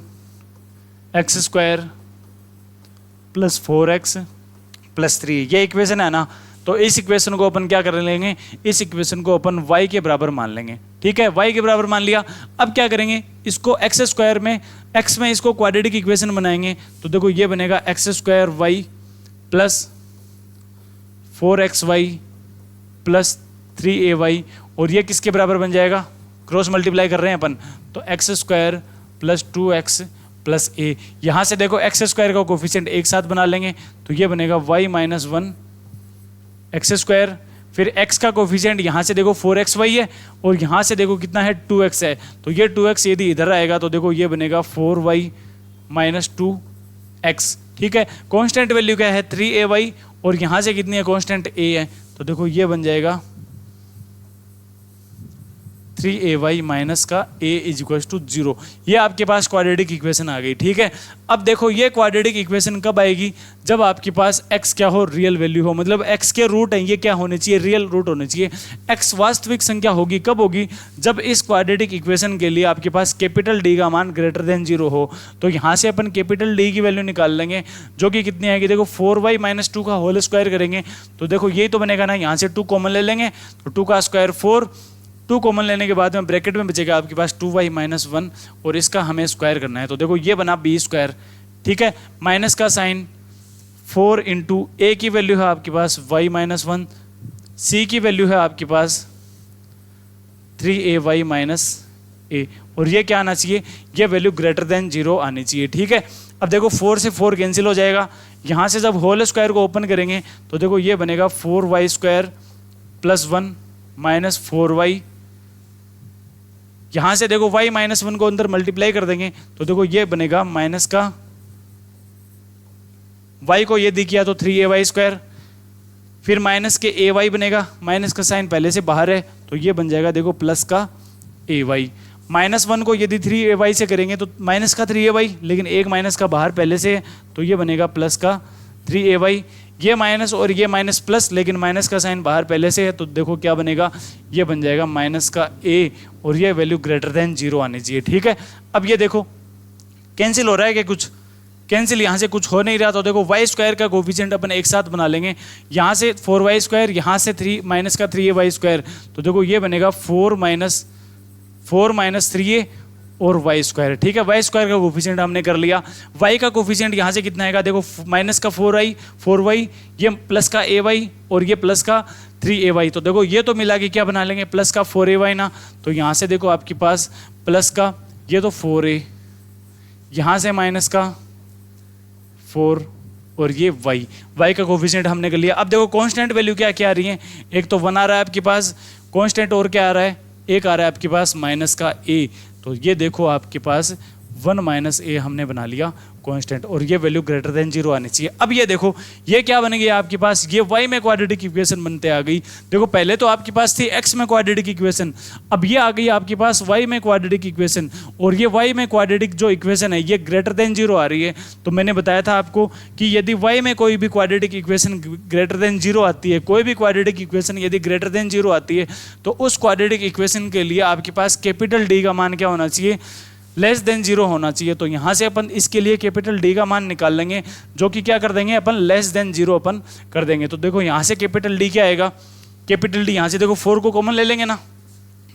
x² plus 4x plus 3, ये इक्वेशन है ना। तो इस इक्वेशन को अपन क्या कर लेंगे? इस इक्वेशन को अपन y के बराबर मान लेंगे, ठीक है। y के बराबर मान लिया। अब क्या करेंगे? इसको x² में x में इसको क्वाड्रेटिक इक्वेशन बनाएंगे। तो देखो ये बनेगा x² plus 4xy plus 3ay, और ये किसके बराबर बन जाएगा? क्रॉस मल्टीप्लाई कर रहे हैं अपन, तो x² plus 2x plus a। यहाँ से देखो x² का कोफिशिएंट एक साथ बना लेंगे, तो ये बनेगा y माइनस 1 x², फिर x का कोफिशिएंट यहाँ से देखो 4xy है, और यहाँ से देखो कितना है? 2x है। तो ये 2x यदि इधर आएगा तो देखो ये बनेगा 4y माइनस 2x, ठीक है। कांस्टेंट वैल्यू क्या है? 3ay, और यहाँ से कितनी है? कांस्टेंट a है। तो देखो ये बन जाएगा 3ay माइनस का a इज इक्वल टू 0। ये आपके पास क्वाड्रेटिक इक्वेशन आ गई, ठीक है। अब देखो ये क्वाड्रेटिक इक्वेशन कब आएगी, जब आपके पास x क्या हो, रियल वैल्यू हो, मतलब x के रूट हैं ये क्या होने चाहिए, रियल रूट होने चाहिए। x वास्तविक संख्या होगी, कब होगी, जब इस क्वाड्रेटिक इक्वेशन के लिए आपके पास कैपिटल D का मान ग्रेटर देन 0 हो। तो यहाँ से अपन कैपिटल D की वैल्यू निकाल लेंगे, जो कि कितनी आएगी, देखो 4y माइनस 2 का होल स्क्वायर करेंगे तो देखो यही तो बनेगा ना, यहाँ से 2 कॉमन ले लेंगे तो 2 का स्क्वायर 4, 2 कॉमन लेने के बाद में ब्रैकेट में बचेगा आपके पास 2y माइनस 1 और इसका हमें स्क्वायर करना है। तो देखो ये बना b स्क्वायर, ठीक है। माइनस का साइन 4 इंटू ए की वैल्यू है आपके पास y माइनस 1, सी की वैल्यू है आपके पास 3ay माइनस ए, और ये क्या आना चाहिए, ये वैल्यू ग्रेटर देन 0 आनी चाहिए, ठीक है। अब देखो 4 से 4 कैंसिल हो जाएगा, यहाँ से जब होल स्क्वायर को ओपन करेंगे तो देखो ये बनेगा 4y square plus 1 minus 4y, यहाँ से देखो y माइनस 1 को अंदर मल्टीप्लाई कर देंगे तो देखो ये बनेगा माइनस का y को ये दी किया तो 3ay स्क्वायर, फिर माइनस के ay बनेगा, माइनस का साइन पहले से बाहर है तो ये बन जाएगा देखो प्लस का ay। माइनस 1 को यदि 3ay से करेंगे तो माइनस का 3ay, लेकिन एक माइनस का बाहर पहले से है तो ये बनेगा प्लस का 3ay। ये माइनस और ये माइनस प्लस, लेकिन माइनस का साइन बाहर पहले से है तो देखो क्या बनेगा, ये बन जाएगा माइनस का a, और ये वैल्यू ग्रेटर देन 0 आनी चाहिए, ठीक है। अब ये देखो कैंसिल हो रहा है क्या, कुछ कैंसिल यहाँ से कुछ हो नहीं रहा, तो देखो y स्क्वायर का कोफिशिएंट अपन एक साथ बना लेंगे, यहाँ से 4y स्क्वायर, यहाँ से 3 माइनस का 3ay स्क्वायर, तो देखो ये बनेगा 4 माइनस 3a और y स्क्वायर, ठीक है। y स्क्वायर का कोफिशिएंट हमने कर लिया, y का कोफिशिएंट यहाँ से कितना आएगा, देखो माइनस का 4y, ये प्लस का ay और ये प्लस का 3ay, तो देखो ये तो मिला के क्या बना लेंगे, प्लस का 4ay ना, तो यहाँ से देखो आपके पास प्लस का ये तो 4a, यहाँ से माइनस का 4 और ये y का कोफिशिएंट हमने कर लिया। अब देखो कांस्टेंट वैल्यू क्या क्या आ रही है, एक तो 1 आ रहा है आपके पास कांस्टेंट, और क्या आ रहा है, एक आ रहा है आपके पास माइनस का a, तो ये देखो आपके पास 1 माइनस a हमने बना लिया कांस्टेंट, और ये वैल्यू ग्रेटर देन 0 आनी चाहिए। अब ये देखो ये क्या बन गया आपके पास, ये y में क्वाड्रेटिक इक्वेशन बनते आ गई। देखो पहले तो आपके पास थी x में क्वाड्रेटिक इक्वेशन, अब ये आ गई आपके पास y में क्वाड्रेटिक इक्वेशन, और ये y में क्वाड्रेटिक जो इक्वेशन है ये ग्रेटर देन 0 आ रही है। तो मैंने बताया था आपको कि यदि y में कोई भी क्वाड्रेटिक इक्वेशन ग्रेटर देन 0 आती है, कोई भी क्वाड्रेटिक इक्वेशन यदि ग्रेटर देन 0 आती है तो उस क्वाड्रेटिक इक्वेशन के लिए आपके पास कैपिटल D का मान क्या होना चाहिए, लेस देन 0 होना चाहिए। तो यहाँ से अपन इसके लिए कैपिटल D का मान निकाल लेंगे, जो कि क्या कर देंगे अपन, लेस देन 0 अपन कर देंगे। तो देखो यहाँ से कैपिटल D क्या आएगा, कैपिटल D यहाँ से देखो 4 को कॉमन ले लेंगे ना,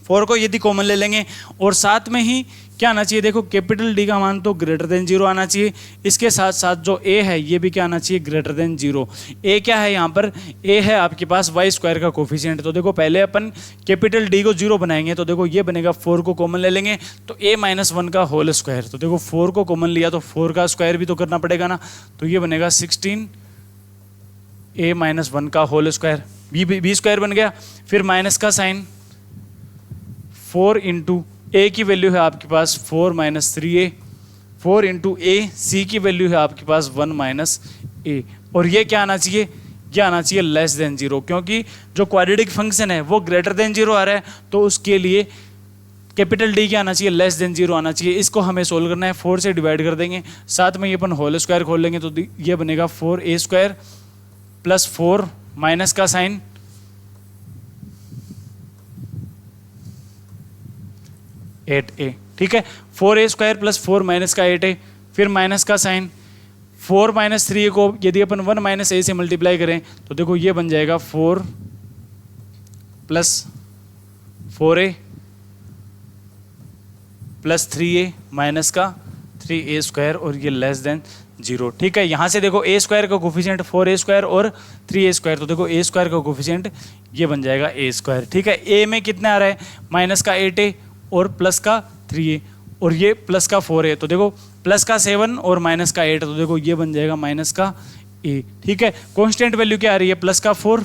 4 को यदि कॉमन ले लेंगे और साथ में ही क्या आना चाहिए, देखो कैपिटल D का मान तो ग्रेटर देन 0 आना चाहिए, इसके साथ साथ जो a है ये भी क्या आना चाहिए, ग्रेटर देन 0। a क्या है यहाँ पर, a है आपके पास y स्क्वायर का कोफिशिएंट। तो देखो पहले अपन कैपिटल D को 0 बनाएंगे, तो देखो ये बनेगा 4 को कॉमन ले लेंगे तो a माइनस 1 का होल स्क्वायर, तो देखो 4 को कॉमन लिया तो 4 का स्क्वायर भी तो करना पड़ेगा ना, तो ये बनेगा 16 a माइनस 1 का होल स्क्वायर, b स्क्वायर बन गया। फिर माइनस का साइन 4 इंटू a की वैल्यू है आपके पास 4 minus 3a, 4 into a, c की वैल्यू है आपके पास 1 माइनस a, और ये क्या आना चाहिए, ये आना चाहिए लेस देन 0, क्योंकि जो क्वाड्रेटिक फंक्शन है वो ग्रेटर देन 0 आ रहा है, तो उसके लिए कैपिटल D क्या आना चाहिए, लेस देन 0 आना चाहिए। इसको हमें सोल्व करना है, 4 से डिवाइड कर देंगे, साथ में ये अपन होल स्क्वायर खोल लेंगे तो ये बनेगा 4a स्क्वायर प्लस 4 माइनस का साइन 8a, ठीक है। 4a स्क्वायर प्लस 4 माइनस का 8a, फिर माइनस का साइन 4 माइनस 3a को यदि अपन 1 माइनस a से मल्टीप्लाई करें तो देखो ये बन जाएगा 4 plus 4a plus 3a minus का 3a स्क्वायर, और ये लेस देन 0, ठीक है। यहाँ से देखो a स्क्वायर का कोफिशिएंट 4a स्क्वायर और 3a स्क्वायर, तो देखो a स्क्वायर का कोफिशिएंट ये बन जाएगा a स्क्वायर, ठीक है। a में कितना आ रहा है, माइनस का 8a और प्लस का 3a, और ये प्लस का 4a, तो देखो प्लस का 7 और माइनस का 8, तो देखो ये बन जाएगा माइनस का a, ठीक है। कांस्टेंट वैल्यू क्या आ रही है, प्लस का 4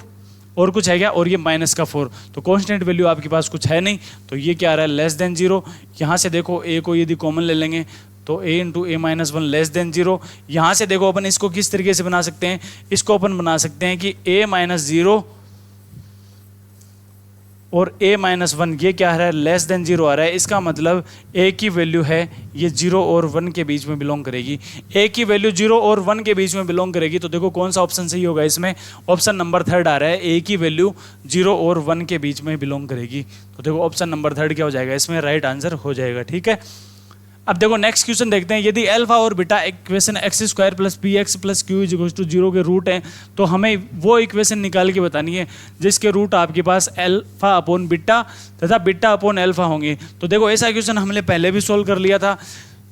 और कुछ है क्या, और ये माइनस का 4, तो कांस्टेंट वैल्यू आपके पास कुछ है नहीं, तो ये क्या आ रहा है, लेस देन 0। यहाँ से देखो a को यदि कॉमन ले लेंगे तो a into a minus 1 less than 0। यहाँ से देखो अपन इसको किस तरीके से बना सकते हैं, इसको अपन बना सकते हैं कि a माइनस 0 और a माइनस वन ये क्या आ रहा है, लेस देन 0 आ रहा है। इसका मतलब a की वैल्यू है ये 0 और 1 के बीच में बिलोंग करेगी। a की वैल्यू 0 और 1 के बीच में बिलोंग करेगी, तो देखो कौन सा ऑप्शन सही होगा इसमें, ऑप्शन नंबर 3 आ रहा है, a की वैल्यू 0 और 1 के बीच में बिलोंग करेगी। तो देखो ऑप्शन नंबर 3 क्या हो जाएगा, इसमें राइट आंसर हो जाएगा। ठीक है, अब देखो नेक्स्ट क्वेश्चन देखते हैं। यदि अल्फा और beta equation x square plus B x plus q is equal to 0 के रूट हैं, तो हमें वो इक्वेशन निकाल के बतानी है जिसके रूट आपके पास अल्फा अपॉन बीटा तथा बीटा अपॉन अल्फा होंगे। तो देखो ऐसा इक्वेशन हमने पहले भी सोल्व कर लिया था।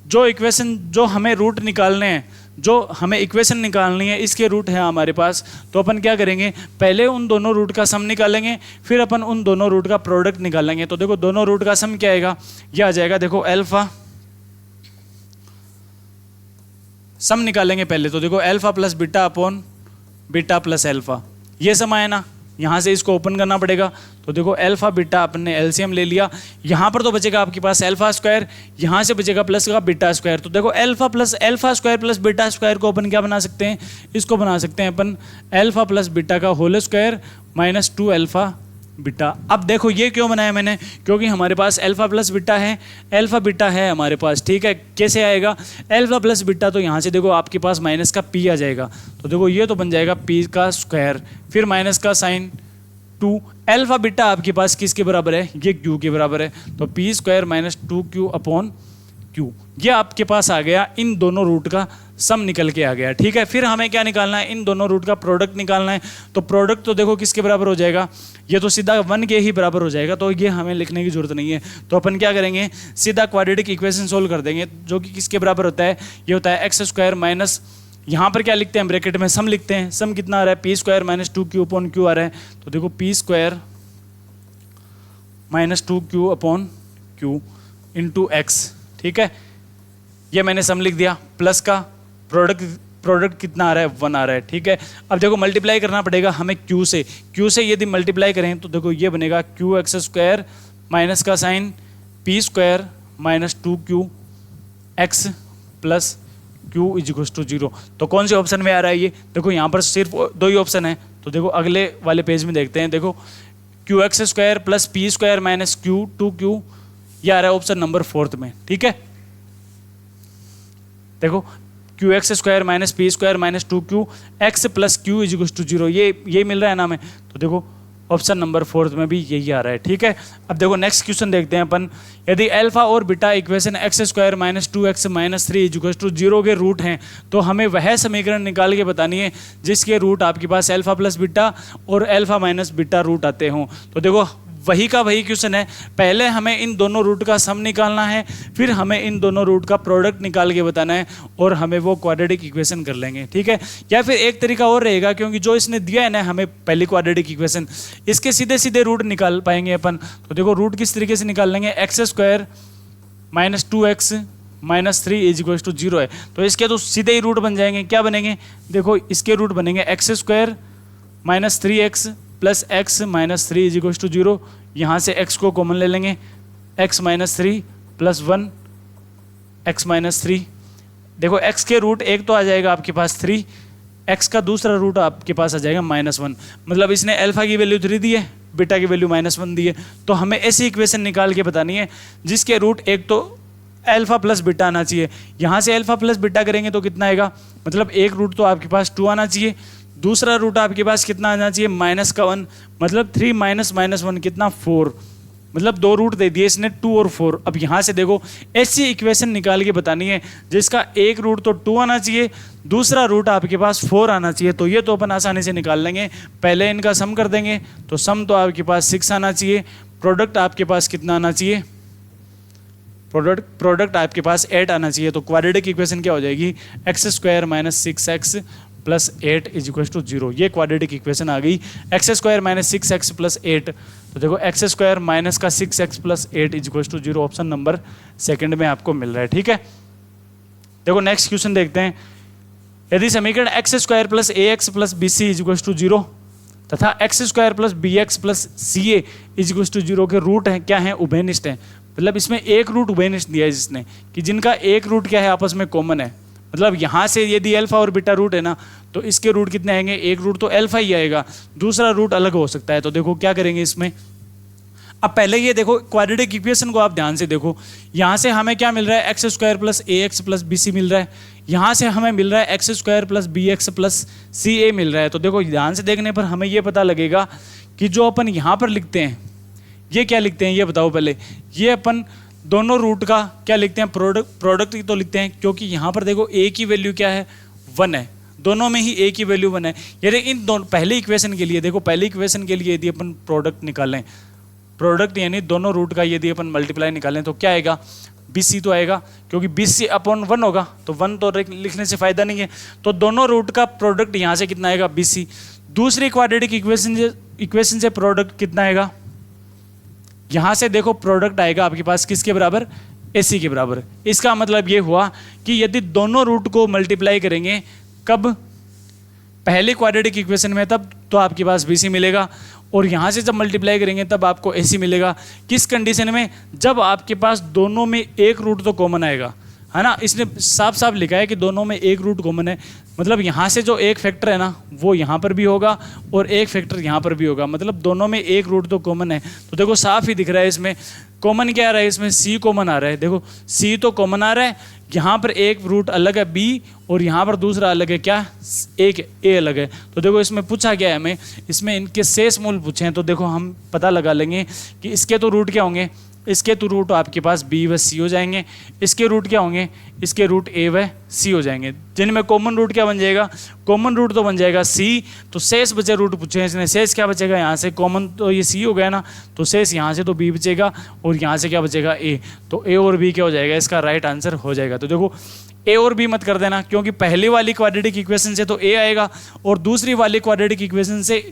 जो इक्वेशन जो हमें रूट निकालने हैं, जो हमें इक्वेशन निकालनी है, इसके रूट है हमारे पास, तो अपन क्या करेंगे, पहले उन दोनों रूट का सम निकालेंगे, फिर अपन उन दोनों रूट का प्रोडक्ट निकालेंगे। तो देखो दोनों रूट का सम क्या आएगा, यह आ जाएगा देखो अल्फा, सम निकालेंगे पहले, तो देखो alpha plus beta upon beta plus alpha, ये सम आया ना, यहाँ से इसको ओपन करना पड़ेगा। तो देखो अल्फा बीटा अपन ने एलसीएम ले लिया, यहाँ पर तो बचेगा आपके पास अल्फा स्क्वायर, यहाँ से बचेगा प्लस का बीटा स्क्वायर। तो देखो alpha square plus beta square को अपन क्या बना सकते हैं, इसको बना सकते हैं अपन अल्फा प्लस बीटा का whole square minus 2 alpha beta. अब देखो ये क्यों बनाया मैंने, क्योंकि हमारे पास अल्फा प्लस बीटा है, अल्फा बीटा है हमारे पास। ठीक है, कैसे आएगा अल्फा प्लस बीटा, तो यहाँ से देखो आपके पास माइनस का पी आ जाएगा, तो देखो ये तो बन जाएगा पी का स्क्वायर, फिर माइनस का साइन 2। अल्फा बीटा आपके पास किसके बराबर है, ये क्यू के बराबर है, तो P square minus 2q upon Q, ये आपके पास आ गया, इन दोनों रूट का सम निकल के आ गया। ठीक है, फिर हमें क्या निकालना है, इन दोनों रूट का प्रोडक्ट निकालना है। तो प्रोडक्ट तो देखो किसके बराबर हो जाएगा, ये तो सीधा 1 के ही बराबर हो जाएगा, तो ये हमें लिखने की जरूरत नहीं है। तो अपन क्या करेंगे, सीधा क्वाड्रेटिक इक्वेशन सोल्व कर देंगे, जो कि किसके बराबर होता है, ये होता है एक्स स्क्वायर माइनस, यहाँ पर क्या लिखते हैं ब्रैकेट में, सम लिखते हैं, सम कितना आ रहा है, p square minus 2q upon q आ रहा है। तो देखो p square minus 2q upon q into x. ठीक है, ये मैंने सम लिख दिया, प्लस का प्रोडक्ट कितना आ रहा है, 1 आ रहा है। ठीक है, अब देखो मल्टीप्लाई करना पड़ेगा हमें क्यू से यदि मल्टीप्लाई करें तो देखो ये बनेगा क्यू एक्स स्क्वायर माइनस का sign p square minus 2q x plus q is equal to 0। तो कौन से ऑप्शन में आ रहा है ये, देखो यहाँ पर सिर्फ 2 ही ऑप्शन है, तो देखो अगले वाले पेज में देखते हैं। देखो q x square plus P square minus Q 2q, ये आ रहा है ऑप्शन नंबर 4 में। ठीक है, देखो q x square minus p square minus 2q x plus q is equal to 0, ये मिल रहा है ना हमें। तो देखो ऑप्शन नंबर 4 में भी यही आ रहा है। ठीक है, अब देखो नेक्स्ट क्वेश्चन देखते हैं अपन। यदि अल्फा और beta equation x square minus 2x minus 3 is equal to 0 के रूट हैं, तो हमें वह समीकरण निकाल के बतानी है जिसके रूट आपके पास अल्फा प्लस बीटा और अल्फा माइनस बीटा रूट आते हों। तो देखो वही का वही क्वेश्चन है, पहले हमें इन दोनों रूट का सम निकालना है, फिर हमें इन दोनों रूट का प्रोडक्ट निकाल के बताना है, और हमें वो क्वाड्रेटिक इक्वेशन कर लेंगे। ठीक है, या फिर एक तरीका और रहेगा, क्योंकि जो इसने दिया है ना हमें पहली क्वाड्रेटिक इक्वेशन, इसके सीधे सीधे रूट निकाल पाएंगे अपन। तो देखो रूट किस तरीके से निकाल लेंगे, x square minus 2x minus 3 is equal to 0 है, तो इसके तो सीधे ही रूट बन जाएंगे। क्या बनेंगे, देखो इसके रूट बनेंगे x square minus 3x plus x minus 3 is equal to 0, यहाँ से x को कॉमन ले लेंगे, x minus 3 plus 1 x minus 3। देखो x के रूट एक तो आ जाएगा आपके पास 3, x का दूसरा रूट आपके पास आ जाएगा -1। मतलब इसने अल्फा की वैल्यू 3 दी है, बीटा की वैल्यू -1 दी है, तो हमें ऐसी इक्वेशन निकाल के बतानी है जिसके रूट एक तो अल्फा प्लस बीटा आना चाहिए। यहाँ से अल्फा प्लस बीटा करेंगे तो कितना आएगा, मतलब एक रूट तो आपके पास 2 आना चाहिए, दूसरा रूट आपके पास कितना आना चाहिए, -1, मतलब 3 माइनस -1 कितना 4, मतलब 2 रूट दे दिए इसने 2 और 4। अब यहाँ से देखो ऐसी इक्वेशन निकाल के बतानी है जिसका एक रूट तो 2 आना चाहिए, दूसरा रूट आपके पास 4 आना चाहिए। तो ये तो अपन आसानी से निकाल लेंगे, पहले इनका सम कर देंगे, तो सम तो आपके पास 6 आना चाहिए, प्रोडक्ट आपके पास कितना आना चाहिए, प्रोडक्ट आपके पास 8 आना चाहिए। तो क्वाड्रेटिक इक्वेशन क्या हो जाएगी, x square minus 6x plus 8 is equal to 0। ये क्वाड्रेटिक इक्वेशन आ गई, x square minus 6x plus 8। तो देखो एक्स स्क्वायर माइनस का 6x plus 8 is equal to 0 option number 2 में आपको मिल रहा है। ठीक है, देखो नेक्स्ट क्वेश्चन देखते हैं। यदि समीकरण x square plus ax plus bc is equal to 0 तथा x square plus bx plus ca is equal to 0 के रूट हैं क्या हैं, उभयनिष्ठ हैं। मतलब इसमें एक रूट उभयनिष्ठ दिया है जिसने कि जिनका एक रूट क्या है, आपस में कॉमन है। मतलब यहाँ से यदि अल्फा और बीटा रूट है ना, तो इसके रूट कितने आएंगे, एक रूट तो अल्फा ही आएगा, दूसरा रूट अलग हो सकता है। तो देखो क्या करेंगे इसमें, अब पहले ये देखो क्वाड्रेटिक इक्वेशन को आप ध्यान से देखो, यहाँ से हमें क्या मिल रहा है x square plus a x plus b c मिल रहा है, यहाँ से हमें मिल रहा है x square plus B x plus c a मिल रहा है। तो देखो ध्यान से देखने पर हमें ये पता लगेगा कि जो अपन यहाँ पर लिखते हैं ये क्या लिखते हैं, ये बताओ पहले। ये अपन दोनों रूट का क्या लिखते हैं, प्रोडक्ट ही तो लिखते हैं, क्योंकि यहाँ पर देखो ए की वैल्यू क्या है 1 है, दोनों में ही ए की वैल्यू 1 है। यानी इन दोनों पहले इक्वेशन के लिए देखो, पहले इक्वेशन के लिए यदि अपन प्रोडक्ट निकालें, प्रोडक्ट यानी दोनों रूट का यदि अपन मल्टीप्लाई निकालें तो क्या आएगा, बी सी तो आएगा, क्योंकि बी सी अपॉन 1 होगा तो 1 तो लिखने से फायदा नहीं है। तो दोनों रूट का प्रोडक्ट यहाँ से कितना आएगा, बी सी। दूसरी क्वाड्रेटिक इक्वेशन से प्रोडक्ट कितना आएगा, यहाँ से देखो प्रोडक्ट आएगा आपके पास किसके बराबर, ए सी के बराबर। इसका मतलब ये हुआ कि यदि दोनों रूट को मल्टीप्लाई करेंगे कब, पहले क्वाड्रेटिक इक्वेशन में, तब तो आपके पास बी सी मिलेगा, और यहाँ से जब मल्टीप्लाई करेंगे तब आपको ए सी मिलेगा। किस कंडीशन में, जब आपके पास दोनों में एक रूट तो कॉमन आएगा, है ना। इसने साफ साफ लिखा है कि दोनों में एक रूट कॉमन है, मतलब यहाँ से जो एक फैक्टर है ना वो यहाँ पर भी होगा और एक फैक्टर यहाँ पर भी होगा, मतलब दोनों में एक रूट तो कॉमन है। तो देखो साफ ही दिख रहा है इसमें कॉमन क्या आ रहा है, इसमें सी कॉमन आ रहा है। देखो सी तो कॉमन आ रहा है, यहाँ पर एक रूट अलग है बी और यहाँ पर दूसरा अलग है क्या, एक ए अलग है। तो देखो इसमें पूछा गया है हमें, इसमें इनके शेष मूल पूछे हैं, तो देखो हम पता लगा लेंगे कि इसके तो रूट क्या होंगे, इसके तो रूट आपके पास बी व सी हो जाएंगे, इसके रूट क्या होंगे, इसके रूट ए व सी हो जाएंगे, जिनमें कॉमन रूट क्या बन जाएगा, कॉमन रूट तो बन जाएगा सी। तो शेष बचे रूट पूछे हैं इसने, शेष क्या बचेगा, यहाँ से कॉमन तो ये सी हो गया ना, तो शेष यहाँ से तो बी बचेगा और यहाँ से क्या बचेगा ए, तो ए और बी क्या हो जाएगा, इसका राइट आंसर हो जाएगा। तो देखो ए और बी मत कर देना, क्योंकि पहली वाली क्वाड्रेटिक इक्वेशन से तो ए आएगा और दूसरी वाली क्वाड्रेटिक इक्वेशन से,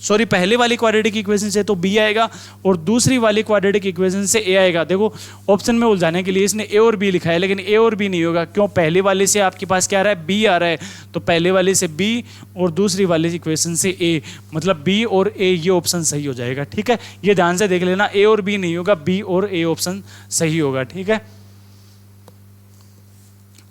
सॉरी पहले वाली क्वाड्रेटिक इक्वेशन से तो बी आएगा और दूसरी वाली क्वाड्रेटिक इक्वेशन से ए आएगा। देखो ऑप्शन में उलझाने के लिए इसने ए और बी लिखा है, लेकिन ए और बी नहीं होगा, क्यों, पहले वाले से आपके पास क्या आ रहा है, बी आ रहा है, तो पहले वाले से बी और दूसरी वाली इक्वेशन से ए, मतलब बी और ए, ये ऑप्शन सही हो जाएगा। ठीक है, ये ध्यान से देख लेना, ए और बी नहीं होगा, बी और ए ऑप्शन सही होगा। ठीक है,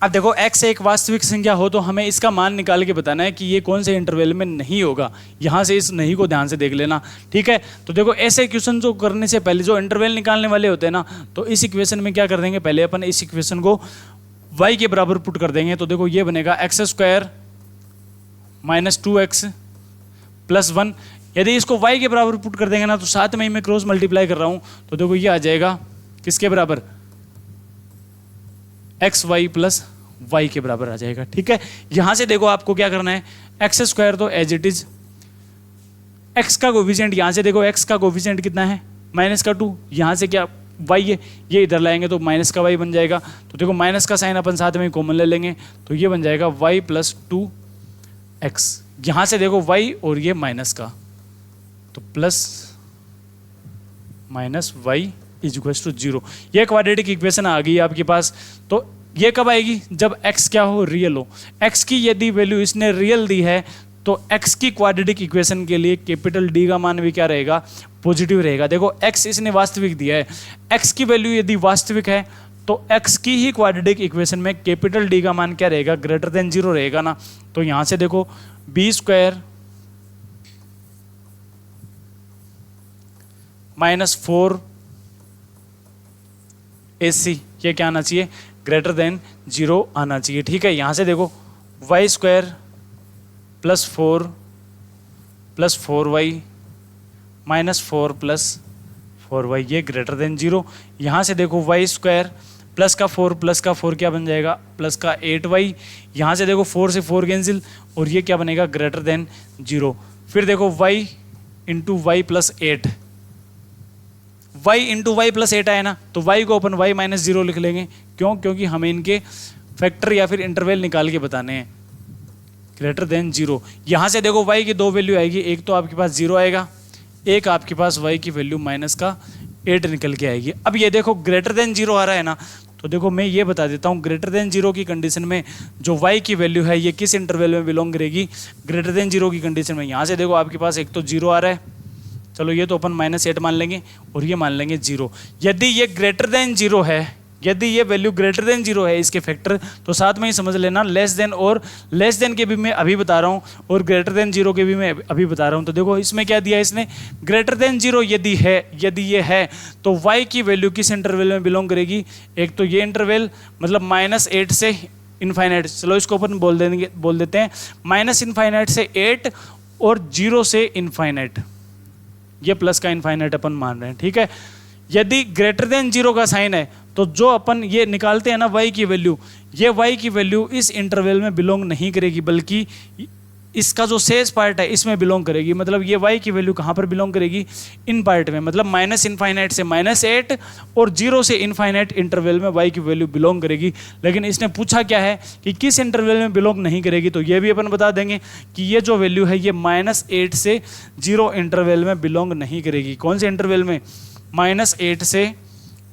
अब देखो x एक वास्तविक संख्या हो तो हमें इसका मान निकाल के बताना है कि ये कौन से इंटरवल में नहीं होगा। यहाँ से इस नहीं को ध्यान से देख लेना। ठीक है, तो देखो ऐसे क्वेश्चन जो करने से पहले जो इंटरवल निकालने वाले होते हैं ना, तो इस इक्वेशन में क्या कर देंगे, पहले अपन इस इक्वेशन को y के बराबर पुट कर देंगे। तो देखो ये बनेगा x square minus 2x plus 1। यदि इसको y के बराबर पुट कर देंगे ना, तो साथ में ही मैं क्रॉस मल्टीप्लाई कर रहा हूँ, तो देखो ये आ जाएगा किसके बराबर, एक्स वाई प्लस वाई के बराबर आ जाएगा। ठीक है, यहां से देखो आपको क्या करना है, एक्स स्क्वायर तो एज इट इज, एक्स का कोफिशिएंट यहां से देखो, एक्स का कोफिशिएंट कितना है माइनस का 2, यहां से क्या वाई है, ये इधर लाएंगे तो माइनस का वाई बन जाएगा। तो देखो माइनस का साइन अपन साथ में कॉमन ले लेंगे, तो ये बन जाएगा वाई प्लस 2x। यहां से देखो वाई और ये माइनस का, तो plus minus y is equal to 0। ये क्वाड्रेटिक इक्वेशन आ गई आपके पास। तो ये कब आएगी, जब x क्या हो, रियल हो। x की यदि वैल्यू इसने रियल दी है तो x की क्वाड्रेटिक इक्वेशन के लिए कैपिटल D का मान भी क्या रहेगा, पॉजिटिव रहेगा। देखो x इसने वास्तविक दिया है, x की वैल्यू यदि वास्तविक है तो x की ही क्वाड्रेटिक इक्वेशन में कैपिटल D का मान क्या रहेगा, ग्रेटर देन 0 रहेगा ना। तो यहां से देखो बी स्क्वायर माइनस 4 AC, ये क्या आना चाहिए, ग्रेटर देन 0 आना चाहिए। ठीक है, यहाँ से देखो y square plus 4y minus 4 plus 4y, ये ग्रेटर देन 0। यहाँ से देखो वाई स्क्वायर प्लस का 4 क्या बन जाएगा, प्लस का 8y। यहाँ से देखो 4 से 4 कैंसिल और ये क्या बनेगा, ग्रेटर देन 0। फिर देखो y into y plus 8, y into y plus 8 आया ना, तो y को अपन y माइनस 0 लिख लेंगे। क्यों, क्योंकि हमें इनके फैक्टर या फिर इंटरवल निकाल के बताने हैं, ग्रेटर देन 0। यहाँ से देखो y की दो वैल्यू आएगी, एक तो आपके पास 0 आएगा, एक आपके पास y की वैल्यू माइनस का 8 निकल के आएगी। अब ये देखो ग्रेटर देन 0 आ रहा है ना, तो देखो मैं ये बता देता हूँ, ग्रेटर देन 0 की कंडीशन में जो y की वैल्यू है ये किस इंटरवल में बिलोंग करेगी, ग्रेटर देन 0 की कंडीशन में। यहाँ से देखो आपके पास एक तो 0 आ रहा है, चलो ये तो अपन -8 मान लेंगे और ये मान लेंगे 0। यदि ये ग्रेटर देन 0 है यदि ये वैल्यू ग्रेटर देन 0 है इसके फैक्टर, तो साथ में ही समझ लेना लेस देन, और लेस देन के भी मैं अभी बता रहा हूँ और ग्रेटर देन 0 के भी मैं अभी बता रहा हूँ। तो देखो इसमें क्या दिया है इसने, ग्रेटर देन 0 यदि ये है तो y की वैल्यू किस इंटरवल में बिलोंग करेगी, एक तो ये इंटरवल मतलब -8 से इनफाइनाइट, चलो इसको अपन बोल देते हैं -∞ से 8 और 0 से इनफाइनाइट, ये प्लस का इनफाइनाइट अपन मान रहे हैं, ठीक है। यदि ग्रेटर देन 0 का साइन है तो जो अपन ये निकालते हैं ना y की वैल्यू, ये y की वैल्यू इस इंटरवल में बिलोंग नहीं करेगी, बल्कि इसका जो शेष पार्ट है इसमें बिलोंग करेगी। मतलब ये y की वैल्यू कहाँ पर बिलोंग करेगी, इन पार्ट में, मतलब -∞ से -8 और 0 से इनफाइनाइट इंटरवल में y की वैल्यू बिलोंग करेगी। लेकिन इसने पूछा क्या है कि किस इंटरवल में बिलोंग नहीं करेगी, तो ये भी अपन बता देंगे कि ये जो वैल्यू है ये -8 से 0 इंटरवल में बिलोंग नहीं करेगी। कौन से इंटरवल में, -8 से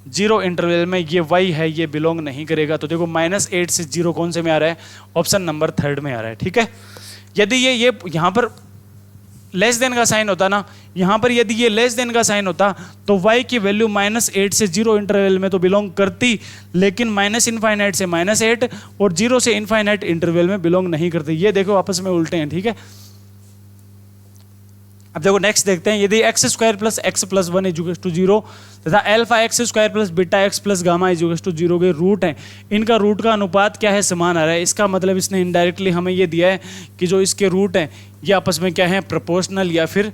0 इंटरवल में ये y है ये बिलोंग नहीं करेगा। तो देखो -8 से 0 कौन से में आ रहा है, ऑप्शन नंबर 3 में आ रहा है, ठीक है। यदि ये यहाँ पर लेस देन का साइन होता ना, यहाँ पर यदि ये लेस देन का साइन होता तो y की वैल्यू -8 से 0 इंटरवल में तो बिलोंग करती, लेकिन -∞ से -8 और 0 से इनफाइनाइट इंटरवल में बिलोंग नहीं करती। ये देखो आपस में उल्टे हैं, ठीक है। अब देखो नेक्स्ट देखते हैं, यदि x² + x + 1 = 0 तथा αx² + βx + गामा = 0 के रूट हैं, इनका रूट का अनुपात क्या है, समान आ रहा है। इसका मतलब इसने इनडायरेक्टली हमें ये दिया है कि जो इसके रूट हैं ये आपस में क्या है, प्रोपोर्शनल या फिर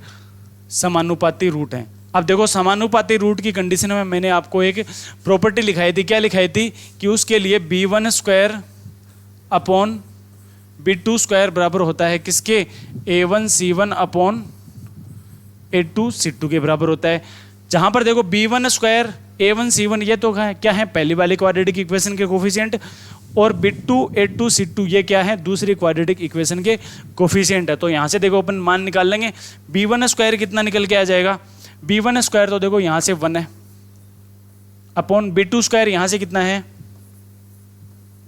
समानुपाती रूट हैं। अब देखो समानुपाती रूट की कंडीशन में मैंने आपको एक प्रॉपर्टी लिखाई थी, क्या लिखाई थी कि उसके लिए b1² अपॉन b2² बराबर होता है किसके, a1c1 a2c2 के बराबर होता है। जहां पर देखो b1² a1c1 ये तो क्या है, पहली वाली क्वाड्रेटिक इक्वेशन के कोफिशिएंट, और b2 a2c2 ये क्या है, दूसरी क्वाड्रेटिक इक्वेशन के कोफिशिएंट है। तो यहां से देखो अपन मान निकाल लेंगे, b1² कितना निकल के आ जाएगा, b1² तो देखो यहां से 1 है, अपॉन b2² यहां से कितना है,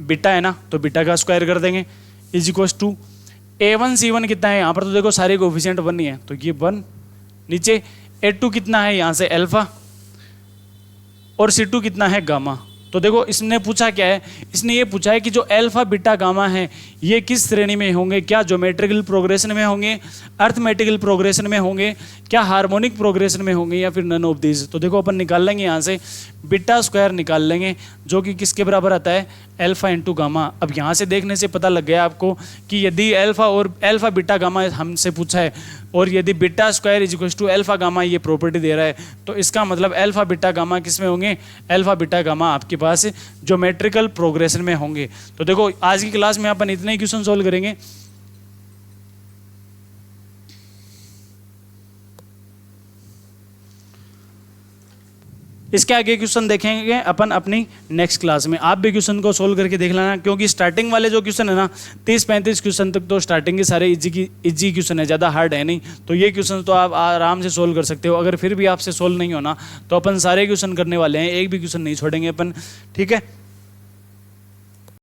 बीटा है ना, तो बीटा का स्क्वायर कर देंगे, = a1c1 कितना है, यहां पर तो देखो सारे कोफिशिएंट 1 ही है, तो ये 1, नीचे a2 कितना है, यहां से अल्फा, और c2 कितना है, गामा। तो देखो इसने पूछा क्या है, इसने ये पूछा है कि जो अल्फा बीटा गामा है ये किस श्रेणी में होंगे, क्या ज्योमेट्रिकल प्रोग्रेशन में होंगे, अर्थमेटिकल प्रोग्रेशन में होंगे, क्या हार्मोनिक प्रोग्रेशन में होंगे, या फिर नन ऑफ दीज। तो देखो अपन निकाल लेंगे यहाँ से β² निकाल लेंगे, जो कि किसके बराबर आता है, अल्फा × गामा। अब यहाँ से देखने से पता लग गया आपको कि यदि अल्फा बीटा गामा हमसे पूछा है और यदि β² = अल्फा गामा ये प्रॉपर्टी दे रहा है, तो इसका मतलब अल्फा बीटा गामा किस में होंगे, अल्फा बीटा गामा आपके पास ज्योमेट्रिकल प्रोग्रेशन में होंगे। तो देखो आज की क्लास में अपन इतने ही क्वेश्चन सॉल्व करेंगे। इसके आगे क्वेश्चन देखेंगे अपन अपनी नेक्स्ट क्लास में। आप भी क्वेश्चन को सोल्व करके देख लेना, क्योंकि स्टार्टिंग वाले जो क्वेश्चन है ना 30-35 क्वेश्चन तक तो स्टार्टिंग के सारे इजी क्वेश्चन है, ज़्यादा हार्ड है नहीं। तो ये क्वेश्चन तो आप आराम से सोल्व कर सकते हो। अगर फिर भी आपसे सोल्व नहीं होना तो अपन सारे क्वेश्चन करने वाले हैं, एक भी क्वेश्चन नहीं छोड़ेंगे अपन, ठीक है।